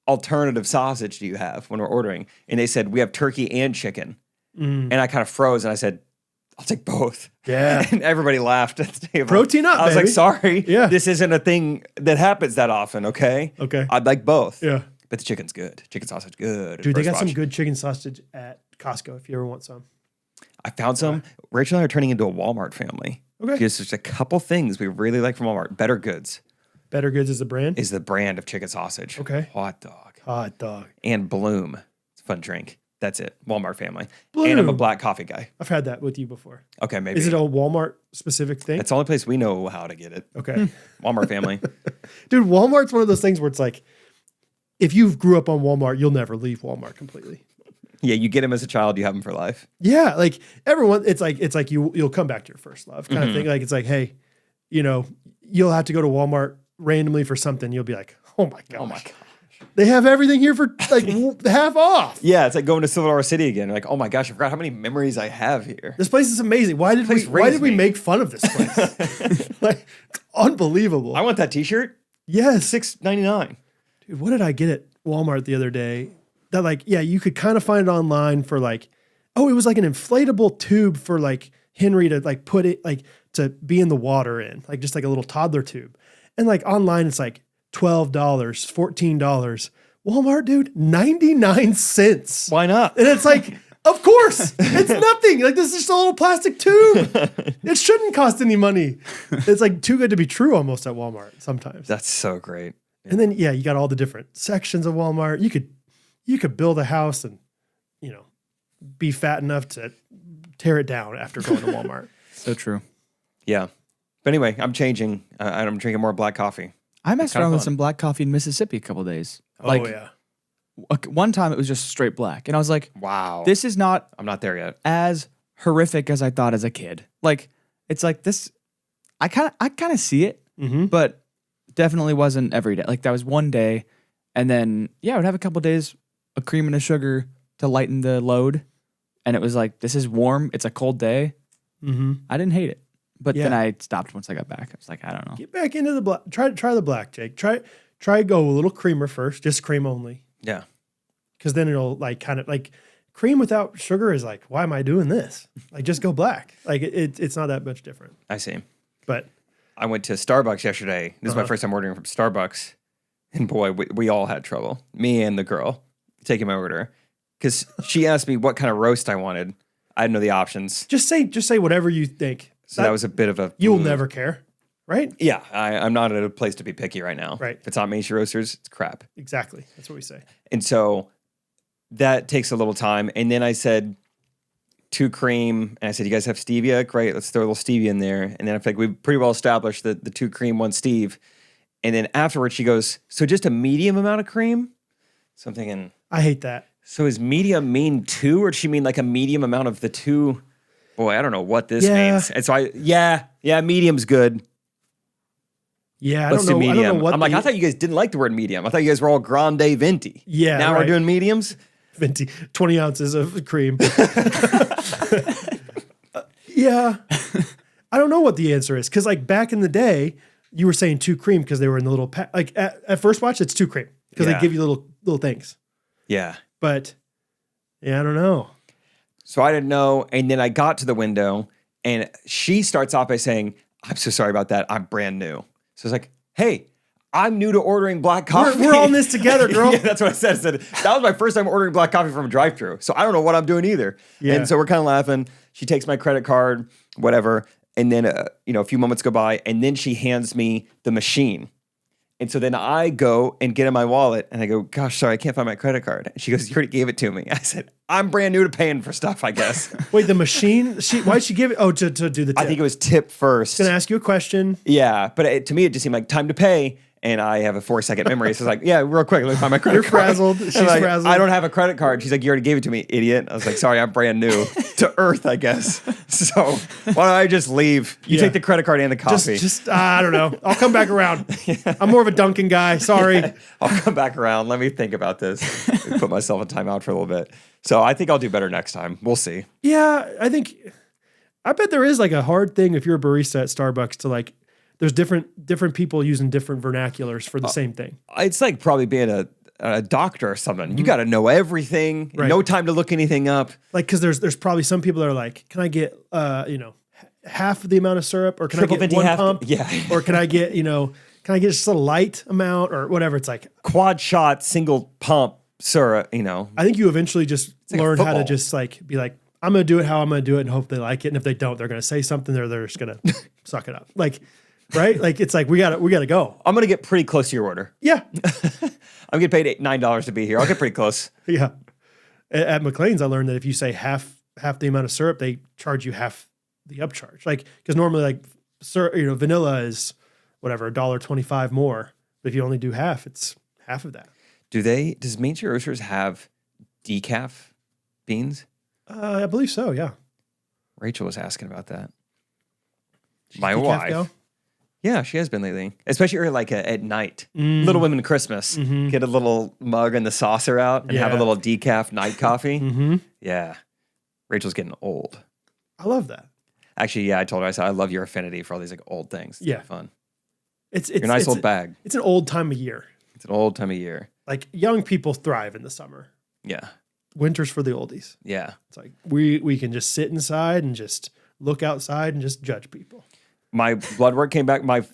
alternative sausage do you have when we're ordering? And they said, we have turkey and chicken. And I kind of froze, and I said, I'll take both. Yeah. And everybody laughed at the table. Protein up, I was like, baby. sorry. Yeah. This isn't a thing that happens that often, okay? Okay. I'd like both. Yeah. But the chicken's good. Chicken sausage, good. at Dude, they First got some Watch. good chicken sausage at Costco if you ever want some. I found some. Rachel and I are turning into a Walmart family. Okay. Because there's a couple things we really like from Walmart. Better Goods Better Goods is a brand. is the brand of chicken sausage. Okay. Hot dog. Hot dog. And Bloom. It's a fun drink. That's it. Walmart family. And I'm a Bloom. black coffee guy. I've had that with you before. Okay, maybe. Is it a Walmart specific thing? It's the only place we know how to get it. Okay. Walmart family. Dude, Walmart's one of those things where it's like, if you grew up on Walmart, you'll never leave Walmart completely. Yeah, you get them as a child, you have them for life. Yeah, like everyone, it's like you'll come back to your first love kind of thing. Like it's like, hey, you know, you'll have to go to Walmart randomly for something. You'll be like, oh my god, they have everything here for like half off. Yeah, it's like going to Silver City again. Like, oh my gosh, I forgot how many memories I have here. This place is amazing. Why did place we raised me. make fun of this place? Like, it's unbelievable. I want that T-shirt. Yes, $6.99. dude. What did I get at Walmart the other day? That like, yeah, you could kind of find it online for like, oh, it was like an inflatable tube for like Henry to like put it like to be in the water in, like just like a little toddler tube. And like online, it's like $12, $14. Walmart, dude, 99 cents. Why not? And it's like, of course, it's nothing. Like this is just a little plastic tube. It shouldn't cost any money. It's like too good to be true almost at Walmart sometimes. That's so great. And then yeah, you got all the different sections of Walmart. You could build a house and, you know, be fat enough to tear it down after going to Walmart. So true. Yeah. But anyway, I'm changing. I'm drinking more black coffee. I messed kinda around with fun. some black coffee in Mississippi a couple days. Oh Like yeah. one time it was just straight black. And I was like, Wow. this is not I'm not there yet. as horrific as I thought as a kid. Like it's like this I kind of see it, Mm-hmm. but definitely wasn't every day. Like that was one day, and then yeah, I would have a couple days of cream and a sugar to lighten the load, and it was like this is warm. It's a cold day. Mm-hmm. I didn't hate it, but then Yeah. I stopped once I got back. I was like, I don't know. Get back into the black. Try the black, Jake. Try go a little creamer first, just cream only. Yeah. Because then it'll like kind of like cream without sugar is like, why am I doing this? Like just go black. Like it's not that much different. I see. But I went to Starbucks yesterday. This is my first time ordering from Starbucks. And boy, we all had trouble. Me and the girl taking my order. Because she asked me what kind of roast I wanted. I didn't know the options. just say whatever you think. So that was a bit of a... You'll never care, right? Yeah, I'm not at a place to be picky right now. Right. If it's not Main Street Roasters, it's crap. Exactly. That's what we say. And so that takes a little time. And then I said 2 cream. And I said, you guys have stevia? Great, let's throw a little stevia in there. And then I feel like we've pretty well established the 2 cream, 1 steve. And then afterwards she goes, so just a medium amount of cream? So I'm thinking, I hate that. so is medium mean 2? Or does she mean like a medium amount of the 2? Boy, I don't know what this Yeah. means. And so yeah, medium's good. Yeah, Let's do I medium. don't know what I'm like, I thought you guys didn't like the word medium. I thought you guys were all grande venti. Yeah, Now we're right. doing mediums? Venti, 20 ounces of cream. Yeah. I don't know what the answer is. Because like back in the day, you were saying 2 cream because they were in the little pack. Like at First Watch, it's 2 cream because Yeah. they give you little things. Yeah. But yeah, I don't know. So I didn't know. And then I got to the window and she starts off by saying, I'm so sorry about that. I'm brand new. So I was like, hey, I'm new to ordering black coffee. We're all in this together, girl. Yeah, that's what I said. I said, that was my first time ordering black coffee from a drive-thru. So I don't know what I'm doing either. Yeah. And so we're kind of laughing. She takes my credit card, whatever. And then, a few moments go by and then she hands me the machine. And so then I go and get in my wallet and I go, gosh, sorry, I can't find my credit card. And she goes, you already gave it to me. I said, I'm brand new to paying for stuff, I guess. Wait, the machine? Why'd she give it? Oh, to do the tip. I think it was tip first. Going to ask you a question. Yeah, but to me, it just seemed like time to pay. And I have a 4-second memory. So it's like, yeah, real quick, let me find my credit You're card. frazzled. She's like, frazzled. I don't have a credit card. She's like, you already gave it to me, idiot. I was like, sorry, I'm brand new to Earth, I guess. So why don't I just leave? You take the credit card and the coffee. I don't know. I'll come back around. I'm more of a Dunkin' guy. Sorry. I'll come back around. Let me think about this. Put myself in timeout for a little bit. So I think I'll do better next time. We'll see. Yeah, I bet there is like a hard thing if you're a barista at Starbucks to like, there's different people using different vernaculars for the same thing. It's like probably being a doctor or something. You got to know everything. Right. No time to look anything up. Like, because there's probably some people that are like, can I get half of the amount of syrup, or can I get one pump? Yeah. Or can I get just a light amount or whatever? It's like Quad shot, single pump syrup. I think you eventually just like learn how to football. just like be like, I'm gonna do it how I'm gonna do it and hope they like it. And if they don't, they're gonna say something. They're just gonna suck it up. Like, right? Like it's like we gotta go. I'm gonna get pretty close to your order. Yeah. I'm getting paid $9 to be here. I'll get pretty close. Yeah. At McLean's, I learned that if you say half the amount of syrup, they charge you half the upcharge. Like, because normally like vanilla is whatever, $1.25 more. But if you only do half, it's half of that. Does Main Street Roasters have decaf beans? I believe so, yeah. Rachel was asking about that. She's My decaf wife. gal? Yeah, she has been lately, especially like at night. Little Women Christmas. Get a little mug and the saucer out and have a Yeah. little decaf night coffee. Mm-hmm. Yeah. Rachel's getting old. I love that. Actually, yeah, I told her, I said, I love your affinity for all these like old things. It's Yeah. fun. It's Your nice old bag. It's an old time of year. It's an old time of year. Like young people thrive in the summer. Yeah. Winter's for the oldies. Yeah. It's like we can just sit inside and just look outside and just judge people. My blood work came back. My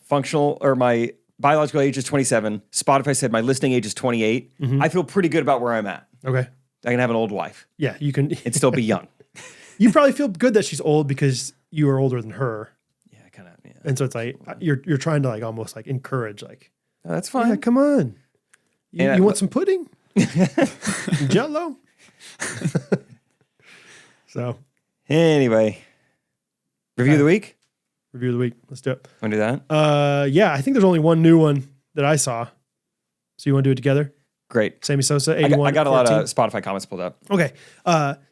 biological age is 27. Spotify said my listening age is 28. I feel pretty good about where I'm at. Okay. I can have an old wife Yeah, you can. and still be young. You probably feel good that she's old because you are older than her, Yeah, kind of. Yeah. and so it's like you're trying to like almost like encourage like, No, that's yeah, fine. come on, And you want some pudding, Jello. So Anyway, review of the week. review of the week. Let's do it. Want to do that? Yeah, I think there's only one new one that I saw. So you want to do it together? Great. Sammy Sosa, I 81. got a lot 14. of Spotify comments pulled up. Okay.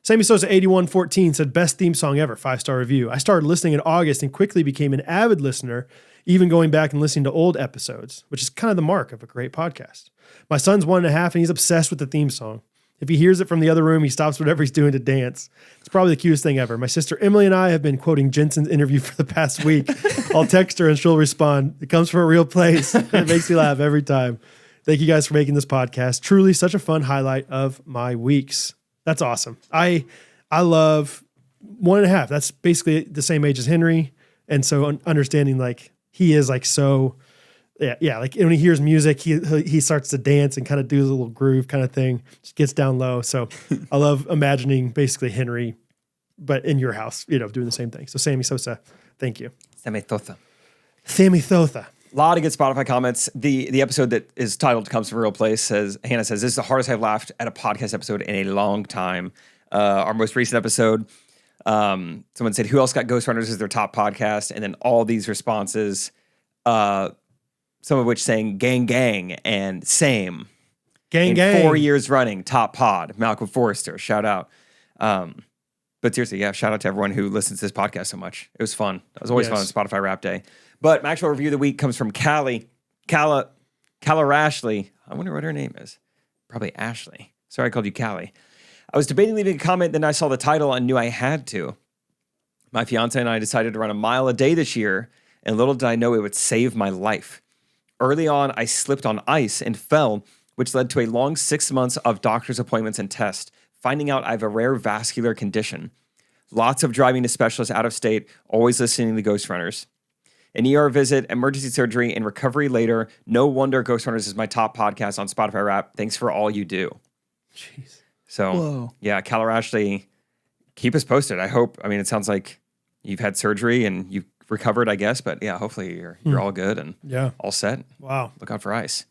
Sammy Sosa 8114 said best theme song ever, 5-star review. I started listening in August and quickly became an avid listener, even going back and listening to old episodes, which is kind of the mark of a great podcast. My son's 1.5 and he's obsessed with the theme song. If he hears it from the other room, he stops whatever he's doing to dance. It's probably the cutest thing ever. My sister Emily and I have been quoting Jensen's interview for the past week. I'll text her and she'll respond. It comes from a real place. It makes me laugh every time. Thank you guys for making this podcast. Truly such a fun highlight of my weeks. That's awesome. I love 1.5. That's basically the same age as Henry. And so understanding like he is like so, yeah. Like when he hears music, he starts to dance and kind of do a little groove kind of thing. Just gets down low. So I love imagining basically Henry, but in your house, doing the same thing. So Sammy Sosa, thank you. Sammy Sosa. Sammy Sosa. A lot of good Spotify comments. The episode that is titled "Comes from a Real Place" Hannah says, "This is the hardest I've laughed at a podcast episode in a long time." Our most recent episode, someone said, "Who else got Ghostrunners as their top podcast?" And then all these responses, some of which saying "gang gang" and "same." Gang in gang. 4 years running, top pod. Malcolm Forrester, shout out. But seriously, yeah, shout out to everyone who listens to this podcast so much. It was fun. It was always fun on Spotify Rap Day. But my actual review of the week comes from Calla Rashley. I wonder what her name is. Probably Ashley. Sorry I called you Callie. I was debating leaving a comment, then I saw the title and knew I had to. My fiance and I decided to run a mile a day this year, and little did I know it would save my life. Early on, I slipped on ice and fell, which led to a long 6 months of doctor's appointments and tests, finding out I have a rare vascular condition. Lots of driving to specialists out of state, always listening to Ghostrunners. An ER visit, emergency surgery, and recovery later. No wonder Ghostrunners is my top podcast on Spotify Rap. Thanks for all you do. Jeez. So, yeah, Calla Rashley, keep us posted. It sounds like you've had surgery and you've recovered, I guess. But yeah, hopefully you're all good and all set. Wow. Look out for ice.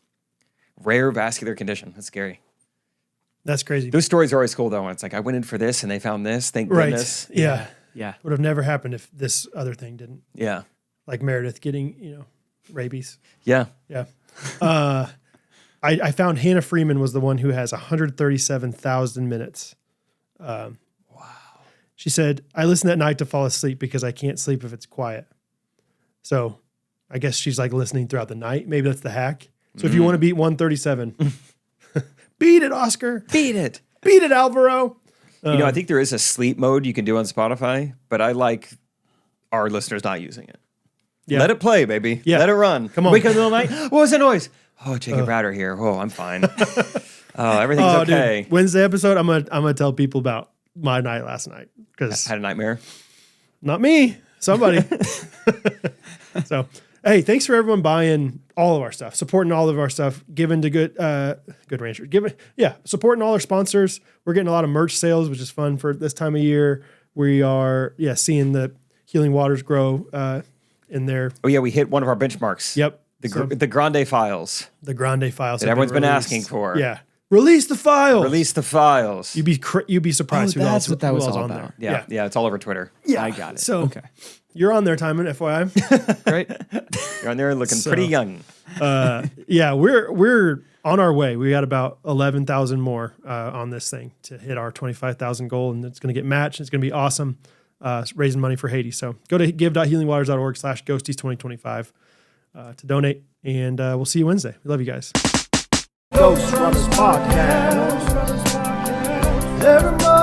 Rare vascular condition. That's scary. That's crazy. Those stories are always cool though. When it's like I went in for this and they found this. Thank goodness. Yeah. Yeah. Would have never happened if this other thing didn't. Yeah. Like Meredith getting, rabies. Yeah. Yeah. I found Hannah Freeman was the one who has 137,000 minutes. Wow. She said, I listen at night to fall asleep because I can't sleep if it's quiet. So I guess she's like listening throughout the night. Maybe that's the hack. So if you want to beat 137, beat it, Oscar. Beat it. Beat it, Alvaro. I think there is a sleep mode you can do on Spotify, but I like our listeners not using it. Yeah. Let it play, baby. Yeah. Let it run. Come on. Wake up in the middle of the night. What was that noise? Oh, Jacob Browder here. Oh, I'm fine. Everything's okay. Dude, Wednesday episode, I'm gonna tell people about my night last night because Had a nightmare. not me, somebody. So, hey, thanks for everyone buying all of our stuff, supporting all of our stuff, giving to Good Rancher, supporting all our sponsors. We're getting a lot of merch sales, which is fun for this time of year. We are seeing the Healing Waters grow in there. Oh yeah, we hit one of our benchmarks. Yep. The Grande files The Grande files that everyone's been asking for. Yeah. Release the files. Release the files. You'd be surprised who that's else, what that who was else all on about. there. Yeah, it's all over Twitter. Yeah. I got it. So okay. you're on there, Timon, FYI. Great. You're on there looking pretty young. We're on our way. We got about 11,000 more on this thing to hit our 25,000 goal, and it's going to get matched. It's going to be awesome. Raising money for Haiti. So go to give.healingwaters.org/ghosties2025 to donate, and we'll see you Wednesday. We love you guys. Ghostrunners Podcast. Everybody